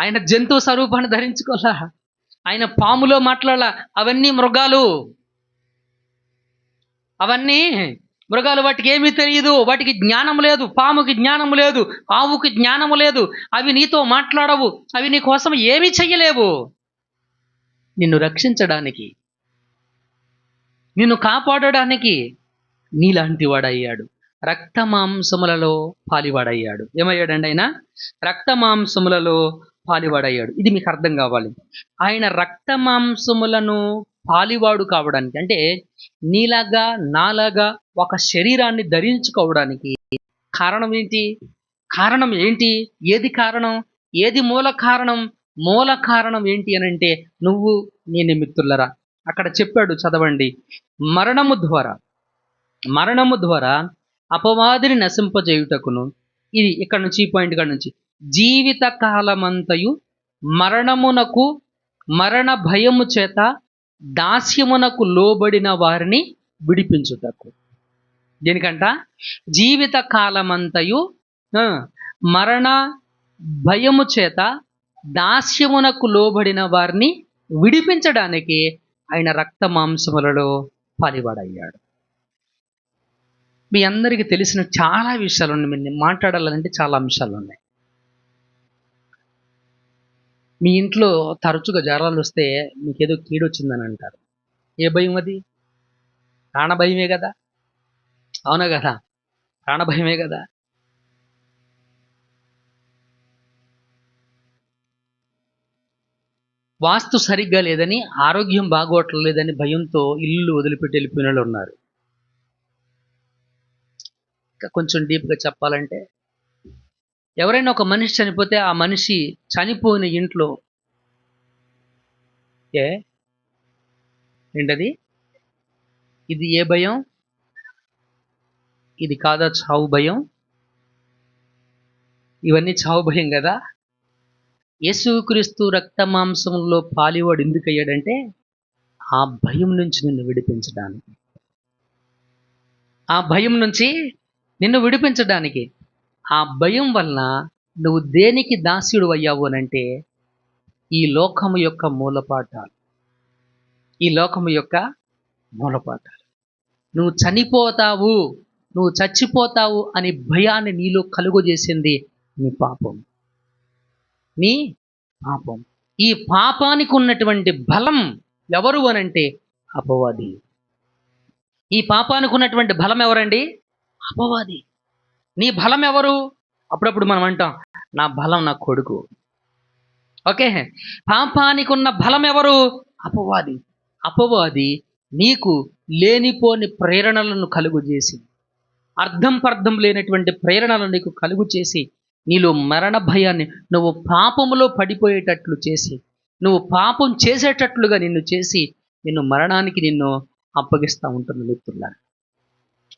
ఆయన జంతువు స్వరూపాన్ని ధరించుకోలా, ఆయన పాములో మాట్లాడలా. అవన్నీ మృగాలు, వాటికి ఏమీ తెలియదు, వాటికి జ్ఞానం లేదు. పాముకి జ్ఞానం లేదు, ఆవుకి జ్ఞానము లేదు. అవి నీతో మాట్లాడవు, అవి నీ కోసం ఏమీ చెయ్యలేవు. నిన్ను రక్షించడానికి, నిన్ను కాపాడడానికి నీలాంటి వాడయ్యాడు. రక్త మాంసములలో పాలివాడయ్యాడు. ఏమయ్యాడండి ఆయన? రక్త మాంసములలో పాలివాడయ్యాడు. ఇది మీకు అర్థం కావాలి. ఆయన రక్త మాంసములను పాలివాడు కావడానికి, అంటే నీలాగా నాలాగా ఒక శరీరాన్ని ధరించుకోవడానికి కారణం ఏంటి? ఏది కారణం? ఏది మూల కారణం? మూల కారణం ఏంటి అని అంటే నువ్వు నేను మిత్రులరా అక్కడ చెప్పాడు, చదవండి. మరణము ద్వారా అపవాదిని నశింపజేయుటకును, ఇది ఇక్కడ నుంచి ఈ పాయింట్ కాడ నుంచి, జీవిత కాలమంతయు మరణమునకు మరణ భయము చేత దాస్యమునకు లోబడిన వారిని విడిపించుటకు. దీనికంట జీవిత కాలమంతయు మరణ భయము చేత దాస్యమునకు లోబడిన వారిని విడిపించడానికి ఆయన రక్త మాంసములలో పాలివాడయ్యాడు. మీ అందరికీ తెలిసిన చాలా విషయాలు ఉన్నాయి. మీరు మాట్లాడాలంటే చాలా అంశాలు ఉన్నాయి. మీ ఇంట్లో తరచుగా జ్వరాలు వస్తే మీకేదో కీడు వచ్చిందని అంటారు. ఏ భయం అది? ప్రాణభయమే కదా, అవునా కదా? ప్రాణభయమే కదా. వాస్తు సరిగ్గా లేదని, ఆరోగ్యం బాగోట్లేదని భయంతో ఇల్లు వదిలిపెట్టి వెళ్ళిపోయిన వాళ్ళు ఉన్నారు. ఇంకా కొంచెం డీప్గా చెప్పాలంటే, ఎవరైనా ఒక మనిషి చనిపోతే ఆ మనిషి చనిపోయిన ఇంట్లో ఏంటది? ఇది ఏ భయం? ఇది కాదా చావు భయం? ఇవన్నీ చావు భయం కదా. యేసుక్రీస్తు రక్త మాంసంలో పాలివాడు ఎందుకు అయ్యాడంటే ఆ భయం నుంచి నిన్ను విడిపించడానికి. ఆ భయం నుంచి నిన్ను విడిపించడానికి. ఆ భయం వలన నువ్వు దేనికి దాస్యుడు అయ్యావు అనంటే ఈ లోకము యొక్క మూలపాఠాలు. ఈ లోకము యొక్క మూలపాఠాలు. నువ్వు చనిపోతావు, నువ్వు చచ్చిపోతావు అని భయాన్ని నీలో కలుగజేసింది నీ పాపం. నీ పాపం. ఈ పాపానికి ఉన్నటువంటి బలం ఎవరు అనంటే అపవాది. ఈ పాపానికి ఉన్నటువంటి బలం ఎవరండి? అపవాది. నీ బలం ఎవరు? అప్పుడప్పుడు మనం అంటాం, నా బలం నా కొడుకు. ఓకే, పాపానికి ఉన్న బలం ఎవరు? అపవాది. అపవాది నీకు లేనిపోని ప్రేరణలను కలుగు చేసి, అర్థం పర్థం లేనటువంటి ప్రేరణలను నీకు కలుగు చేసి, నీలో మరణ భయాన్ని, నువ్వు పాపములో పడిపోయేటట్లు చేసి, నువ్వు పాపం చేసేటట్లుగా నిన్ను చేసి, నిన్ను మరణానికి నిన్ను అప్పగిస్తూ ఉంటుంది. మిత్రులారా,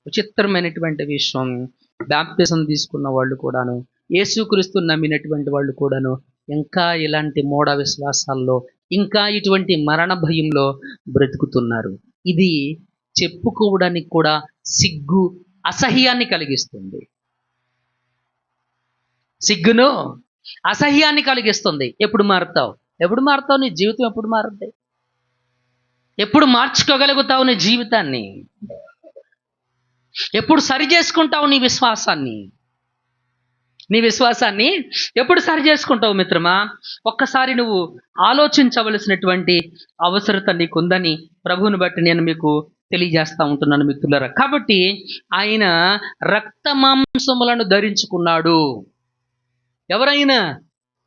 విచిత్రమైనటువంటి విషయం, బాప్తిజం తీసుకున్న వాళ్ళు కూడాను, యేసుక్రీస్తు నమ్మినటువంటి వాళ్ళు కూడాను ఇంకా ఇలాంటి మూఢ విశ్వాసాల్లో, ఇంకా ఇటువంటి మరణ భయంలో బ్రతుకుతున్నారు. ఇది చెప్పుకోవడానికి కూడా సిగ్గు, అసహ్యాన్ని కలిగిస్తుంది. సిగ్గును, అసహ్యాన్ని కలిగిస్తుంది. ఎప్పుడు మారుతావు? ఎప్పుడు మారుతావు? నీ జీవితం ఎప్పుడు మారుద్ది? ఎప్పుడు మార్చుకోగలుగుతావు నీ జీవితాన్ని? ఎప్పుడు సరి చేసుకుంటావు నీ విశ్వాసాన్ని? నీ విశ్వాసాన్ని ఎప్పుడు సరి చేసుకుంటావు మిత్రమా? ఒక్కసారి నువ్వు ఆలోచించవలసినటువంటి అవసరత నీకుందని ప్రభువుని బట్టి నేను మీకు తెలియజేస్తూ ఉంటున్నాను మిత్రులారా. కాబట్టి ఆయన రక్త మాంసములను ధరించుకున్నాడు.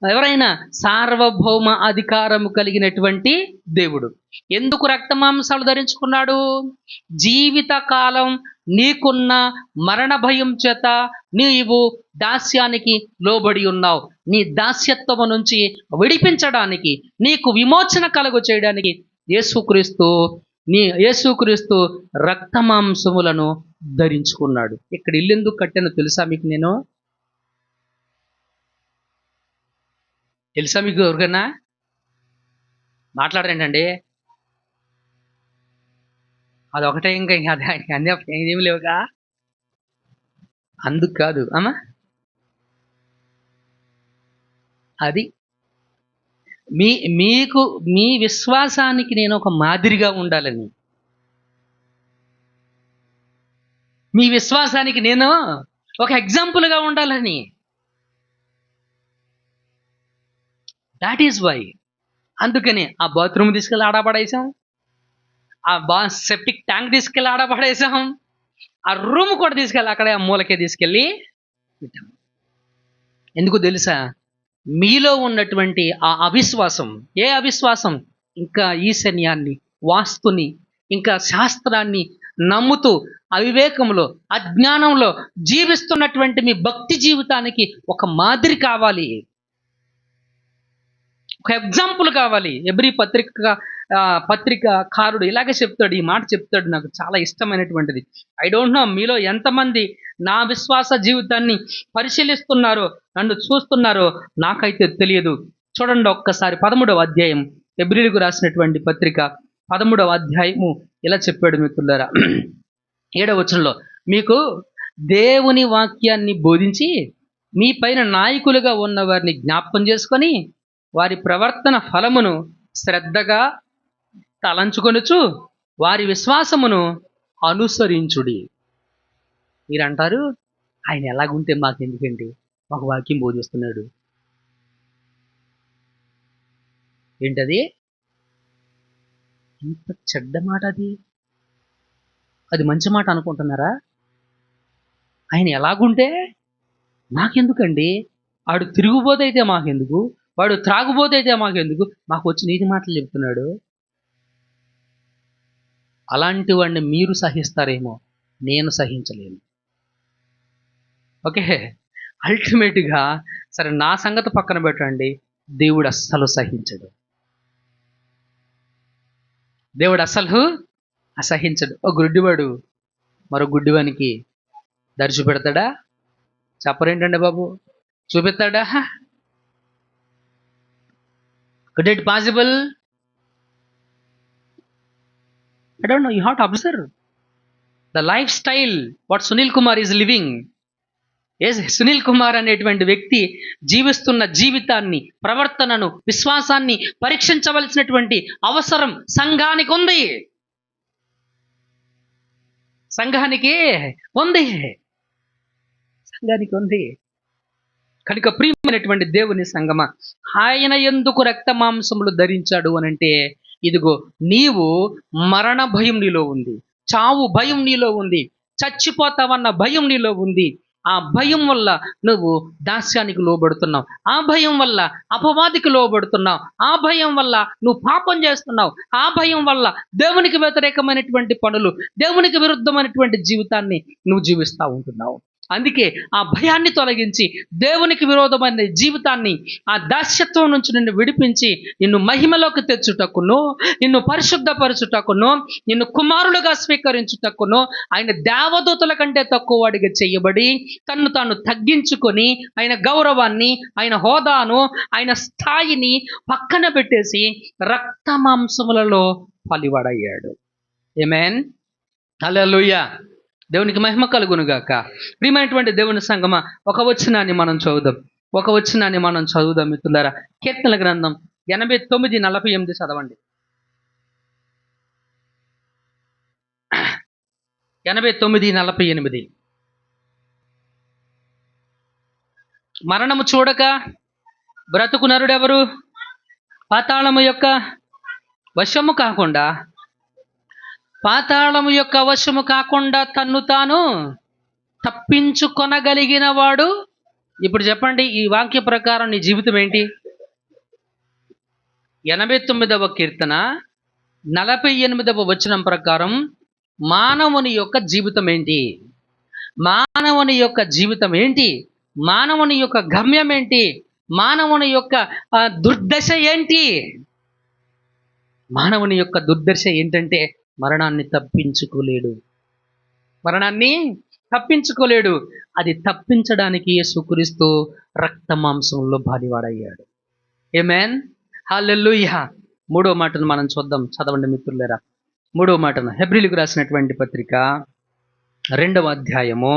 ఎవరైనా సార్వభౌమ అధికారము కలిగినటువంటి దేవుడు. ఎందుకు రక్త మాంసాలు ధరించుకున్నాడు? జీవితకాలం నీకున్న మరణ భయం చేత నీవు దాస్యానికి లోబడి ఉన్నావు. నీ దాస్యత్వము నుంచి విడిపించడానికి, నీకు విమోచన కలుగు చేయడానికి యేసుక్రీస్తు రక్త మాంసములను ధరించుకున్నాడు. ఇక్కడ ఇల్లు ఎందుకు కట్టానో తెలుసా మీకు? తెలుసా మీకు? ఎవరికైనా మాట్లాడరేంటండి? అదొకటే, ఇంకా అన్నీ ఏమి లేవుగా. అందుకు కాదు అమ్మా, అది మీ విశ్వాసానికి నేను ఒక మాదిరిగా ఉండాలని, మీ విశ్వాసానికి నేను ఒక ఎగ్జాంపుల్గా ఉండాలని. That is why. అందుకని ఆ బాత్రూమ్ తీసుకెళ్ళి ఆడపడేసాం, ఆ సెప్టిక్ ట్యాంక్ తీసుకెళ్ళి ఆడపడేసాం, ఆ రూమ్ కూడా తీసుకెళ్ళి అక్కడే ఆ మూలకే తీసుకెళ్ళి పెట్టాం. ఎందుకు తెలుసా? మీలో ఉన్నటువంటి ఆ అవిశ్వాసం. ఏ అవిశ్వాసం? ఇంకా ఈశన్యాన్ని, వాస్తుని, ఇంకా శాస్త్రాన్ని నమ్ముతూ అవివేకంలో, అజ్ఞానంలో జీవిస్తున్నటువంటి మీ భక్తి జీవితానికి ఒక మాదిరి కావాలి. ఒక ఎగ్జాంపుల్ కావాలి. ఎబ్రీ పత్రికారుడు ఇలాగే చెప్తాడు, ఈ మాట చెప్తాడు, నాకు చాలా ఇష్టమైనటువంటిది. ఐ డోంట్ నో మీలో ఎంతమంది నా విశ్వాస జీవితాన్ని పరిశీలిస్తున్నారో, నన్ను చూస్తున్నారో నాకైతే తెలియదు. చూడండి ఒక్కసారి 13వ అధ్యాయం, ఎబ్రీలకు రాసినటువంటి పత్రిక 13వ అధ్యాయము ఇలా చెప్పాడు మిత్రులారా. 7వ వచనంలో, మీకు దేవుని వాక్యాన్ని బోధించి మీ పైన నాయకులుగా ఉన్న వారిని జ్ఞాపకం చేసుకొని వారి ప్రవర్తన ఫలమును శ్రద్ధగా తలంచుకొనుచు వారి విశ్వాసమును అనుసరించుడి. మీరు అంటారు, ఆయన ఎలాగుంటే మాకెందుకండి, మాకు వాక్యం బోధిస్తున్నాడు. ఏంటది? ఎంత చెడ్డ మాట అది. అది మంచి మాట అనుకుంటున్నారా? ఆయన ఎలాగుంటే మాకెందుకండి, వాడు తిరుగుబోతైతే మాకెందుకు, వాడు త్రాగుబోతైతే మాకెందుకు, మాకు వచ్చి నీతి మాటలు చెప్తున్నాడు. అలాంటి వాడిని మీరు సహిస్తారేమో, నేను సహించలేను. ఓకే, అల్టిమేట్గా సరే నా సంగతి పక్కన పెట్టండి, దేవుడు అస్సలు సహించడు. దేవుడు అస్సలు అసహించడు. ఓ గుడ్డివాడు మరో గుడ్డివానికి దర్శి పెడతాడా? చెప్పరేంటండి బాబు, చూపిస్తాడా? Could it possible? I don't know. You have to observe the lifestyle what Sunil Kumar is living. Yes, Sunil Kumar అనేటువంటి వ్యక్తి జీవిస్తున్న జీవితాన్ని, ప్రవర్తనను, విశ్వాసాన్ని పరీక్షించవలసినటువంటి అవసరం సంఘానికి ఉంది. సంఘానికి ఉంది. కనుక ప్రియమైనటువంటి దేవుని సంగమా, ఆయన ఎందుకు రక్త మాంసములు ధరించాడు అనంటే, ఇదిగో నీవు మరణ భయం నీలో ఉంది, చావు భయం నీలో ఉంది, చచ్చిపోతావన్న భయం నీలో ఉంది. ఆ భయం వల్ల నువ్వు దాస్యానికి లోబడుతున్నావు, ఆ భయం వల్ల అపవాదికి లోబడుతున్నావు, ఆ భయం వల్ల నువ్వు పాపం చేస్తున్నావు, ఆ భయం వల్ల దేవునికి వ్యతిరేకమైనటువంటి పనులు, దేవునికి విరుద్ధమైనటువంటి జీవితాన్ని నువ్వు జీవిస్తూ ఉంటున్నావు. అందుకే ఆ భయాన్ని తొలగించి దేవునికి విరోధమైన జీవితాన్ని, ఆ దాస్యత్వం నుంచి నిన్ను విడిపించి నిన్ను మహిమలోకి తెచ్చుటకును, నిన్ను పరిశుద్ధపరచుటకును, నిన్ను కుమారులుగా స్వీకరించుటకును ఆయన దేవదూతల కంటే తక్కువ వాడిగా చేయబడి తన్ను తాను తగ్గించుకొని ఆయన గౌరవాన్ని, ఆయన హోదాను, ఆయన స్థాయిని పక్కన పెట్టేసి రక్త మాంసములలో పలివాడయ్యాడు. ఆమేన్, హల్లెలూయా. దేవునికి మహిమ కలుగునుగాక. ప్రియమైనటువంటి దేవుని సంగమా, ఒక వచనాన్ని మనం చదువుదాం మిత్రులారా. కీర్తనల గ్రంథం 89:48 చదవండి. 89:48. మరణము చూడక బ్రతుకు నరుడెవరు? పాతాళము యొక్క వశము కాకుండా తన్ను తాను తప్పించుకొనగలిగిన వాడు. ఇప్పుడు చెప్పండి, ఈ వాక్య ప్రకారం నీ జీవితం ఏంటి? 89వ కీర్తన 48వ వచనం ప్రకారం మానవుని యొక్క జీవితం ఏంటి? మానవుని యొక్క జీవితం ఏంటి? మానవుని యొక్క గమ్యం ఏంటి? మానవుని యొక్క దుర్దశ ఏంటి? మానవుని యొక్క దుర్దశ ఏంటంటే మరణాన్ని తప్పించుకోలేడు. అది తప్పించడానికి యేసుక్రీస్తు రక్త మాంసంలో బలివాడయ్యాడు. ఆమేన్, హల్లెలూయా. 3వ మాటను మనం చూద్దాం, చదవండి మిత్రులారా. 3వ మాటను హెబ్రీలకు రాసినటువంటి పత్రిక 2వ అధ్యాయము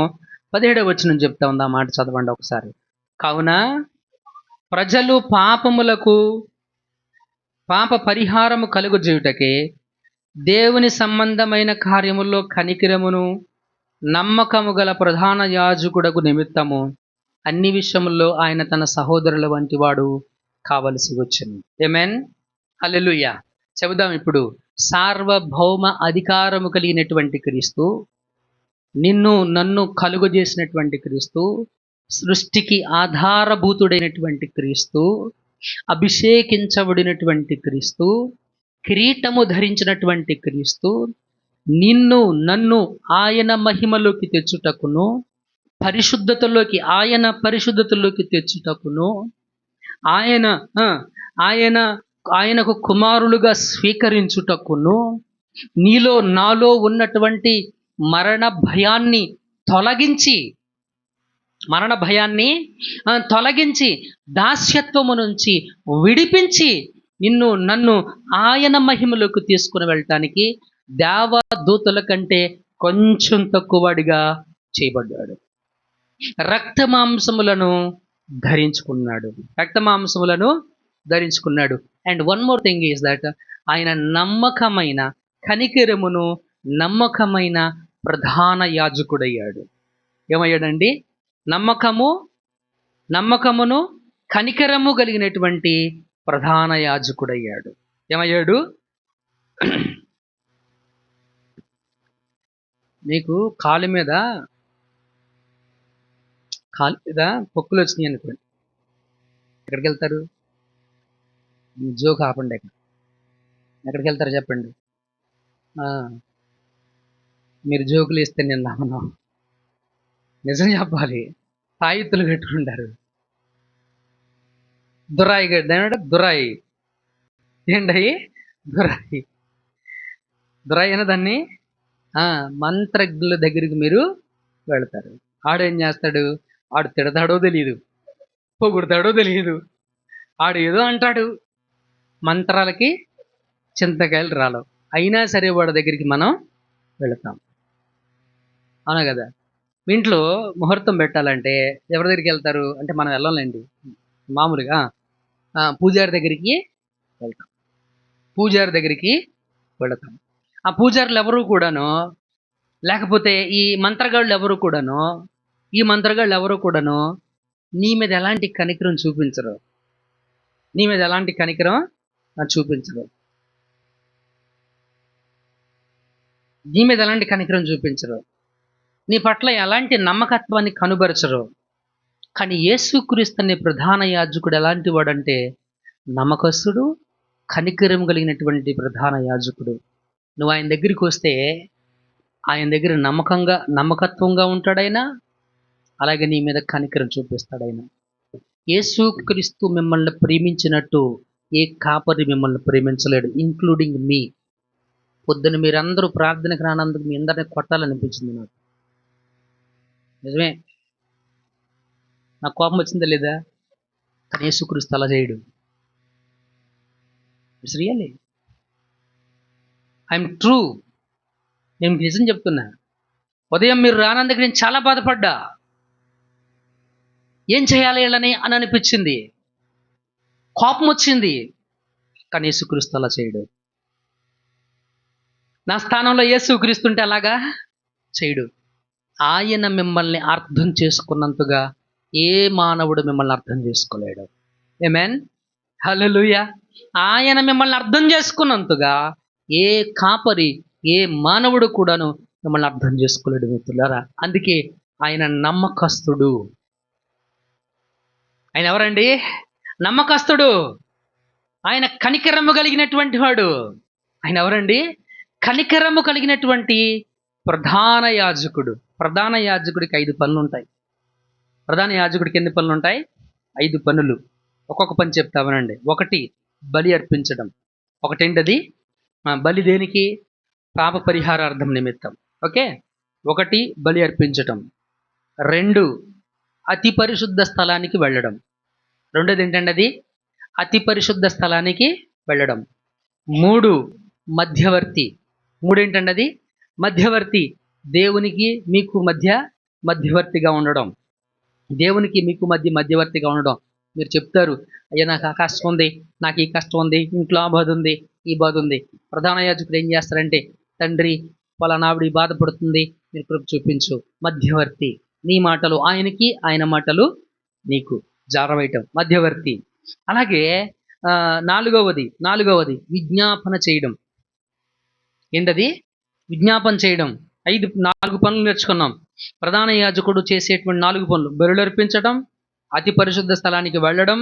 17వ వచనం చెప్తా ఉంది. ఆ మాట చదవండి ఒకసారి. కావున ప్రజలు పాప పరిహారము కలుగజేయుటకే దేవుని సంబంధమైన కార్యముల్లో కనికరమును నమ్మకము గల ప్రధాన యాజకుడకు నిమిత్తము అన్ని విషయముల్లో ఆయన తన సహోదరుల వంటి వాడు కావలసి వచ్చింది. ఆమేన్, హల్లెలూయా. చెబుదాం ఇప్పుడు. సార్వభౌమ అధికారము కలిగినటువంటి క్రీస్తు, నిన్ను నన్ను కలుగజేసినటువంటి క్రీస్తు, సృష్టికి ఆధారభూతుడైనటువంటి క్రీస్తు, అభిషేకించబడినటువంటి క్రీస్తు, కిరీటము ధరించినటువంటి క్రీస్తు, నిన్ను నన్ను ఆయన మహిమలోకి తెచ్చుటకును, ఆయన పరిశుద్ధతలోకి తెచ్చుటకును, ఆయన ఆ, ఆయన ఆయనకు కుమారులుగా స్వీకరించుటకును నీలో నాలో ఉన్నటువంటి మరణ భయాన్ని తొలగించి మరణ భయాన్ని తొలగించి దాస్యత్వము నుంచి విడిపించి నన్ను ఆయన మహిమలోకి తీసుకుని వెళ్ళటానికి దేవదూతల కంటే కొంచెం తక్కువడిగా చేయబడ్డాడు. రక్త మాంసములను ధరించుకున్నాడు. And one more thing is that ఆయన నమ్మకమైన కనికరమును నమ్మకమైన ప్రధాన యాజకుడయ్యాడు. ఏమయ్యాడండి? నమ్మకమును కనికరము కలిగినటువంటి ప్రధాన యాజకుడయ్యాడు. ఏమయ్యాడు? మీకు కాలు మీద పొక్కులు వచ్చినాయి అనుకోండి, ఎక్కడికి వెళ్తారు? జోక్ ఆపండి. ఎక్కడికి వెళ్తారు చెప్పండి? మీరు జోకులు ఇస్తే నేను నమ్మను. నిజం చెప్పాలి. తాయిత్తులు కట్టుకుంటారు. దురాయి గడ్డ దురాయి ఏంటయి? దురాయి అయినా దాన్ని మంత్రజ్ఞుల దగ్గరికి మీరు వెళతారు. ఆడేం చేస్తాడు? ఆడు తిడతాడో తెలియదు, పొగుడతాడో తెలియదు, ఆడు ఏదో అంటాడు. మంత్రాలకి చింతకాయలు రాలవు. అయినా సరే వాడి దగ్గరికి మనం వెళతాం. అవునా కదా? మీ ఇంట్లో ముహూర్తం పెట్టాలంటే ఎవరి దగ్గరికి వెళ్తారు? అంటే మనం వెళ్ళాలండి, మామూలుగా పూజారి దగ్గరికి వెళతాం. ఆ పూజారులు ఎవరు కూడాను, లేకపోతే ఈ మంత్రగాళ్ళు ఎవరు కూడాను నీ మీద ఎలాంటి కనికరం చూపించరు. నీ పట్ల ఎలాంటి నమ్మకత్వాన్ని కనుబరచరు. కానీ యేసుక్రీస్తు అనే ప్రధాన యాజకుడు ఎలాంటి వాడంటే నమ్మకస్తుడు, కనికరం కలిగినటువంటి ప్రధాన యాజకుడు. నువ్వు ఆయన దగ్గరికి వస్తే ఆయన దగ్గర నమ్మకత్వంగా ఉంటాడైనా, అలాగే నీ మీద కనికరం చూపిస్తాడైనా. యేసుక్రీస్తు మిమ్మల్ని ప్రేమించినట్టు ఏ కాపరి మిమ్మల్ని ప్రేమించలేడు, ఇంక్లూడింగ్ మీ. పొద్దున మీరందరూ ప్రార్థనకు రానందుకు మీ అందరినీ కొట్టాలనిపించింది నాకు. నిజమే, నాకు కోపం వచ్చిందా లేదా? కానీ యేసుక్రీస్తు అలా చేయడు. It's really, I'm true. నేను నిజం చెప్తున్నా. ఉదయం మీరు రానందుకు నేను చాలా బాధపడ్డా. ఏం చేయాలి వీళ్ళని అని అనిపించింది, కోపం వచ్చింది. కానీ యేసుక్రీస్తు అలా చేయడు. నా స్థానంలో యేసుక్రీస్తుంటే అలాగా చేయడు. ఆయన మిమ్మల్ని అర్థం చేసుకున్నంతగా ఏ మానవుడు మిమ్మల్ని అర్థం చేసుకోలేడు. ఆమేన్, హల్లెలూయా. ఆయన మిమ్మల్ని అర్థం చేసుకున్నంతగా ఏ కాపరి, ఏ మానవుడు కూడాను మిమ్మల్ని అర్థం చేసుకోలేడు మిత్రులారా. అందుకే ఆయన నమ్మకస్తుడు. ఆయన ఎవరండి? నమ్మకస్తుడు. ఆయన కనికరము కలిగినటువంటి వాడు. ఆయన ఎవరండి? కనికరము కలిగినటువంటి ప్రధాన యాజకుడు. ప్రధాన యాజకుడికి 5 పనులు ఉంటాయి. ప్రధాన యాజకుడికి ఎన్ని పనులు ఉంటాయి? 5 పనులు. ఒక్కొక్క పని చెప్తామనండి. 1, బలి అర్పించడం. ఒకటేంటది? బలి దేనికి? పాప పరిహారార్థం నిమిత్తం. ఓకే, 1 బలి అర్పించటం. 2 అతి పరిశుద్ధ స్థలానికి వెళ్ళడం. రెండోది ఏంటండి? అది అతి పరిశుద్ధ స్థలానికి వెళ్ళడం. 3 మధ్యవర్తి. 3 ఏంటండి? అది మధ్యవర్తి. దేవునికి మీకు మధ్య మధ్యవర్తిగా ఉండడం. దేవునికి మీకు మధ్యవర్తిగా ఉండడం. మీరు చెప్తారు, అయ్యా నాకు ఆ కష్టం ఉంది, నాకు ఈ కష్టం ఉంది, ఇంట్లో ఆ బాధ ఉంది, ఈ బాధ ఉంది. ప్రధాన యాజకుడు ఏం చేస్తారంటే, తండ్రి పలానావిడి బాధపడుతుంది, మీరు కృప చూపించు. మధ్యవర్తి. నీ మాటలు ఆయనకి, ఆయన మాటలు నీకు జారవేయటం, మధ్యవర్తి. అలాగే నాలుగవది విజ్ఞాపన చేయడం. ఏంటది? విజ్ఞాపన చేయడం. 4 పనులు నేర్చుకున్నాం. ప్రధాన యాజకుడు చేసేటువంటి 4 పనులు: బలులు అర్పించడం, అతి పరిశుద్ధ స్థలానికి వెళ్ళడం,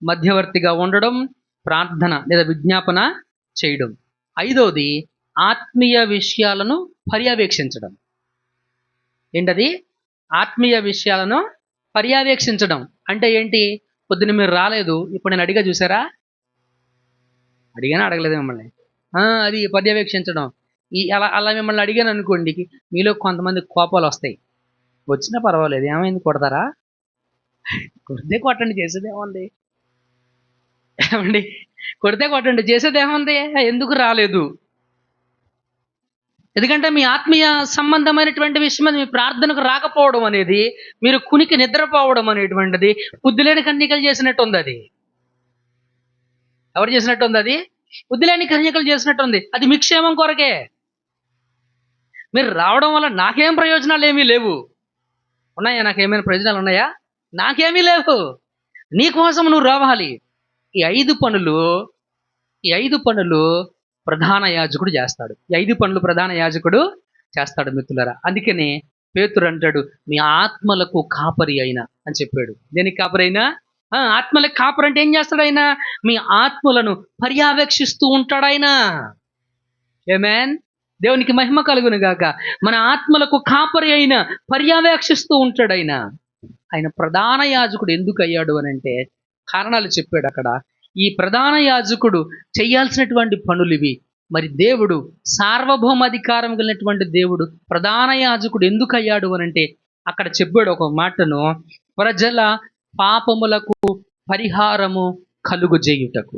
మధ్యవర్తిగా ఉండడం, ప్రార్థన లేదా విజ్ఞాపన చేయడం. 5వది ఆత్మీయ విషయాలను పర్యవేక్షించడం. ఏంటది? ఆత్మీయ విషయాలను పర్యవేక్షించడం అంటే ఏంటి? పొద్దున్న మీరు రాలేదు, ఇప్పుడు నేను అడిగా చూసారా? అడిగానా అడగలేదు మిమ్మల్ని? అది పర్యవేక్షించడం. అలా అలా మిమ్మల్ని అడిగాను అనుకోండి, మీలో కొంతమంది కోపాలు వస్తాయి. వచ్చినా పర్వాలేదు, ఏమైంది కొడతారా? కొడితే కొట్టండి, చేసేదేముంది? ఏమండి, కొడితే కొట్టండి, చేసేదేముంది? ఎందుకు రాలేదు? ఎందుకంటే మీ ఆత్మీయ సంబంధమైనటువంటి విషయం మీ ప్రార్థనకు రాకపోవడం అనేది, మీరు కునికి నిద్రపోవడం అనేటువంటిది బుద్ధిలేని కన్యకలు చేసినట్టు ఉంది. అది ఎవరు చేసినట్టు ఉంది? అది బుద్ధిలేని కన్యకలు చేసినట్టు ఉంది. అది మీ క్షేమం కొరకే. మీరు రావడం వల్ల నాకేం ప్రయోజనాలు ఏమీ లేవు. ఉన్నాయా? నాకేమైనా ప్రయోజనాలు ఉన్నాయా? నాకేమీ లేవు. నీకోసం నువ్వు రావాలి. ఈ ఐదు పనులు ప్రధాన యాజకుడు చేస్తాడు. ఈ 5 పనులు ప్రధాన యాజకుడు చేస్తాడు మిత్రులారా. అందుకనే పేతురు అంటాడు, మీ ఆత్మలకు కాపరి అయినా అని చెప్పాడు. దేనికి కాపరి అయినా? ఆత్మలకు కాపరి అంటే ఏం చేస్తాడు ఆయన? మీ ఆత్మలను పర్యవేక్షిస్తూ ఉంటాడు ఆయన. ఆమేన్. దేవునికి మహిమ కలుగును గాక. మన ఆత్మలకు కాపరి అయిన పర్యవేక్షిస్తూ ఉంటాడు ఆయన. ఆయన ప్రధాన యాజకుడు ఎందుకు అయ్యాడు అని అంటే కారణాలు చెప్పాడు అక్కడ. ఈ ప్రధాన యాజకుడు చేయాల్సినటువంటి పనులు ఇవి. మరి దేవుడు, సార్వభౌమాధికారం కలిగినటువంటి దేవుడు ప్రధాన యాజకుడు ఎందుకు అయ్యాడు అని అంటే అక్కడ చెప్పాడు ఒక మాటను, ప్రజల పాపములకు పరిహారము కలుగుజేయుటకు.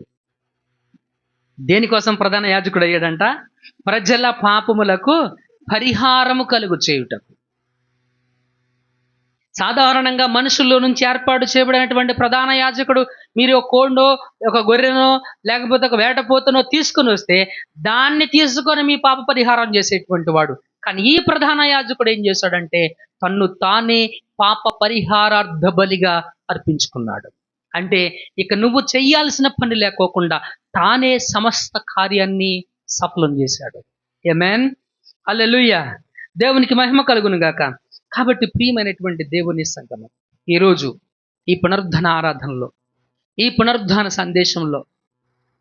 దేనికోసం ప్రధాన యాజకుడు అయ్యాడంట? ప్రజల పాపములకు పరిహారము కలుగు చేయుటకు. సాధారణంగా మనుషుల్లో నుంచి ఏర్పాటు చేయబడినటువంటి ప్రధాన యాజకుడు, మీరు ఒక కోడో, ఒక గొర్రెనో, లేకపోతే ఒక వేటపోతనో తీసుకుని వస్తే దాన్ని తీసుకొని మీ పాప పరిహారం చేసేటువంటి వాడు. కానీ ఈ ప్రధాన యాజకుడు ఏం చేశాడంటే తన్ను తానే పాప పరిహారార్థ బలిగా అర్పించుకున్నాడు. అంటే ఇక నువ్వు చెయ్యాల్సిన పని లేకోకుండా తానే సమస్త కార్యాన్ని సఫలం చేశాడు. ఆమేన్. హల్లెలూయా. దేవునికి మహిమ కలుగును గాక. కాబట్టి ప్రియమైనటువంటి దేవుని సంగమం, ఈరోజు ఈ పునరుద్ధాన ఆరాధనలో, ఈ పునరుద్ధాన సందేశంలో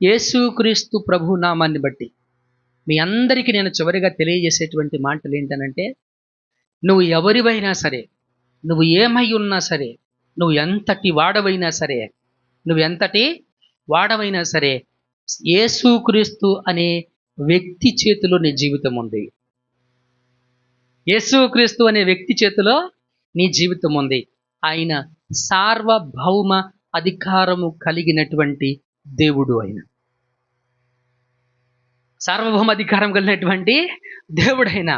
యేసుక్రీస్తు ప్రభు నామాన్ని బట్టి మీ అందరికీ నేను చివరిగా తెలియజేసేటువంటి మాటలు ఏంటనంటే, నువ్వు ఎవరివైనా సరే, నువ్వు ఏమై ఉన్నా సరే, నువ్వు ఎంతటి వాడవైనా సరే యేసుక్రీస్తు అనే వ్యక్తి చేతిలో నీ జీవితం ఉంది. యేసుక్రీస్తు అనే వ్యక్తి చేతిలో నీ జీవితం ఉంది. ఆయన సార్వభౌమ అధికారము కలిగినటువంటి దేవుడు. సార్వభౌమ అధికారం కలిగినటువంటి దేవుడైన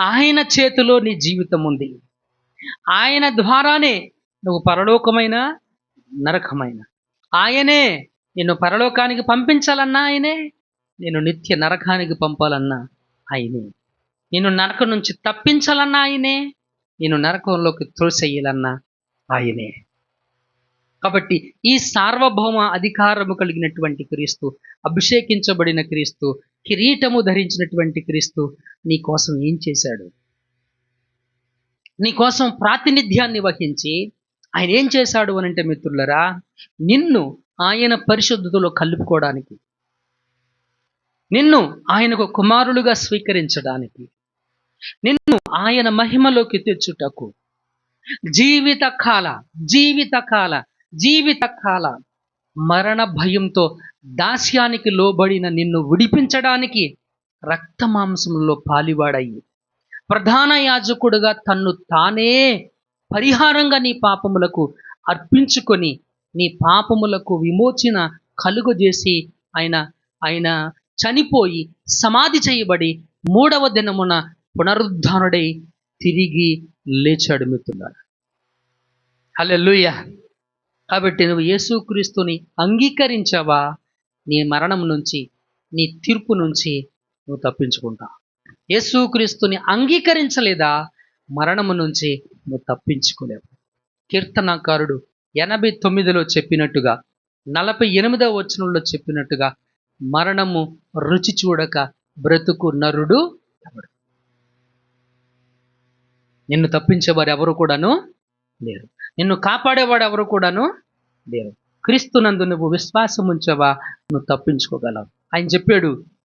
ఆయన చేతిలో నీ జీవితం ఉంది. ఆయన ద్వారానే నువ్వు పరలోకమైన, నరకమైన, ఆయనే నిన్ను పరలోకానికి పంపించాలన్నా ఆయనే, నిన్ను నిత్య నరకానికి పంపాలన్నా ఆయనే, నిన్ను నరకం నుంచి తప్పించాలన్నా ఆయనే, నిన్ను నరకంలోకి త్రోసేయాలన్నా ఆయనే. కాబట్టి ఈ సార్వభౌమ అధికారము కలిగినటువంటి క్రీస్తు, అభిషేకించబడిన క్రీస్తు, కిరీటము ధరించినటువంటి క్రీస్తు నీ కోసం ఏం చేశాడు? నీ కోసం ప్రాతినిధ్యాన్ని వహించి ఆయన ఏం చేశాడు అనంటే మిత్రులరా, నిన్ను ఆయన పరిశుద్ధతలో కలుపుకోవడానికి, నిన్ను ఆయనకు కుమారులుగా స్వీకరించడానికి, నిన్ను ఆయన మహిమలోకి తెచ్చుటకు జీవితకాల మరణ భయంతో దాస్యానికి లోబడిన నిన్ను విడిపించడానికి రక్తమాంసంలో పాలివాడయ్యి ప్రధాన యాజకుడుగా తన్ను తానే పరిహారంగా నీ పాపములకు అర్పించుకొని నీ పాపములకు విమోచన కలుగజేసి ఆయన చనిపోయి సమాధి చేయబడి 3వ దినమున పునరుద్ధానుడై తిరిగి లేచాడు మిత్రులారా. హల్లెలూయా. కాబట్టి నువ్వు యేసుక్రీస్తుని అంగీకరించావా, నీ మరణం నుంచి, నీ తీర్పు నుంచి నువ్వు తప్పించుకుంటావు. యేసుక్రీస్తుని అంగీకరించలేదా, మరణము నుంచి నువ్వు తప్పించుకోలేవు. కీర్తనాకారుడు 89లో చెప్పినట్టుగా, 48వ వచనంలో చెప్పినట్టుగా, మరణము రుచి చూడక బ్రతుకు నరుడు ఎవడు? నిన్ను తప్పించేవారు ఎవరు కూడాను లేరు. నిన్ను కాపాడేవాడు ఎవరు కూడాను లేరు. క్రీస్తునందు నువ్వు విశ్వాసం ఉంచవా, నువ్వు తప్పించుకోగలవు. ఆయన చెప్పాడు,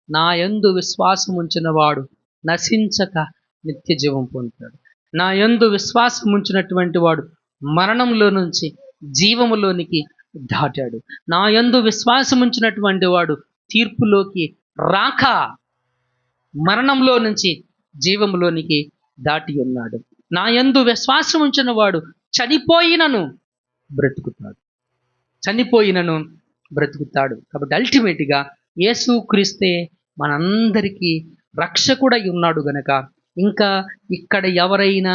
నా యందు విశ్వాసం ఉంచిన వాడు నశించక నిత్య జీవం పొందుతాడు. నా యందు విశ్వాసం ఉంచినటువంటి వాడు మరణంలో నుంచి జీవములోనికి దాటాడు. నా యందు విశ్వాసం ఉంచినటువంటి వాడు తీర్పులోకి రాక మరణంలో నుంచి జీవములోనికి దాటి ఉన్నాడు. నా యందు విశ్వాసం ఉంచిన వాడు చనిపోయినను బ్రతుకుతాడు, చనిపోయినను బ్రతుకుతాడు. కాబట్టి అల్టిమేట్గా యేసుక్రీస్తే మనందరికీ రక్షకుడై ఉన్నాడు గనక ఇంకా ఇక్కడ ఎవరైనా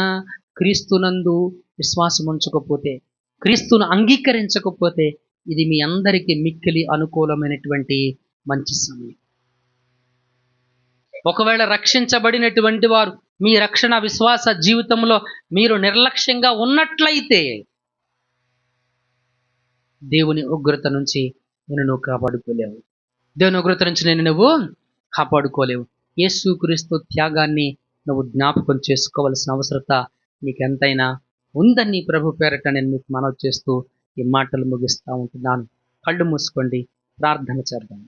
క్రీస్తునందు విశ్వాసం ఉంచకపోతే, క్రీస్తును అంగీకరించకపోతే ఇది మీ అందరికీ మిక్కిలి అనుకూలమైనటువంటి మంచి సమయం. ఒకవేళ రక్షించబడినటువంటి వారు మీ రక్షణ విశ్వాస జీవితంలో మీరు నిర్లక్ష్యంగా ఉన్నట్లయితే దేవుని ఉగ్రత నుంచి నువ్వు కాపాడుకోలేవు. దేవుని ఉగ్రత నుంచి నువ్వు కాపాడుకోలేవు. యేసుక్రీస్తు త్యాగాన్ని నువ్వు జ్ఞాపకం చేసుకోవాల్సిన అవసరత నీకెంతైనా ఉందని ప్రభు పేరట నేను మీకు మనవి చేస్తూ ఈ మాటలు ముగిస్తూ ఉంటున్నాను. కళ్ళు మూసుకోండి, ప్రార్థన చేద్దాం.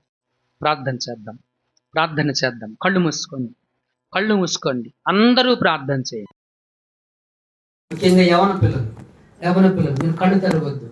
కళ్ళు మూసుకోండి, అందరూ ప్రార్థన చేయండి. ముఖ్యంగా యవన పిల్లలు మీరు కళ్ళు తెరవద్దు.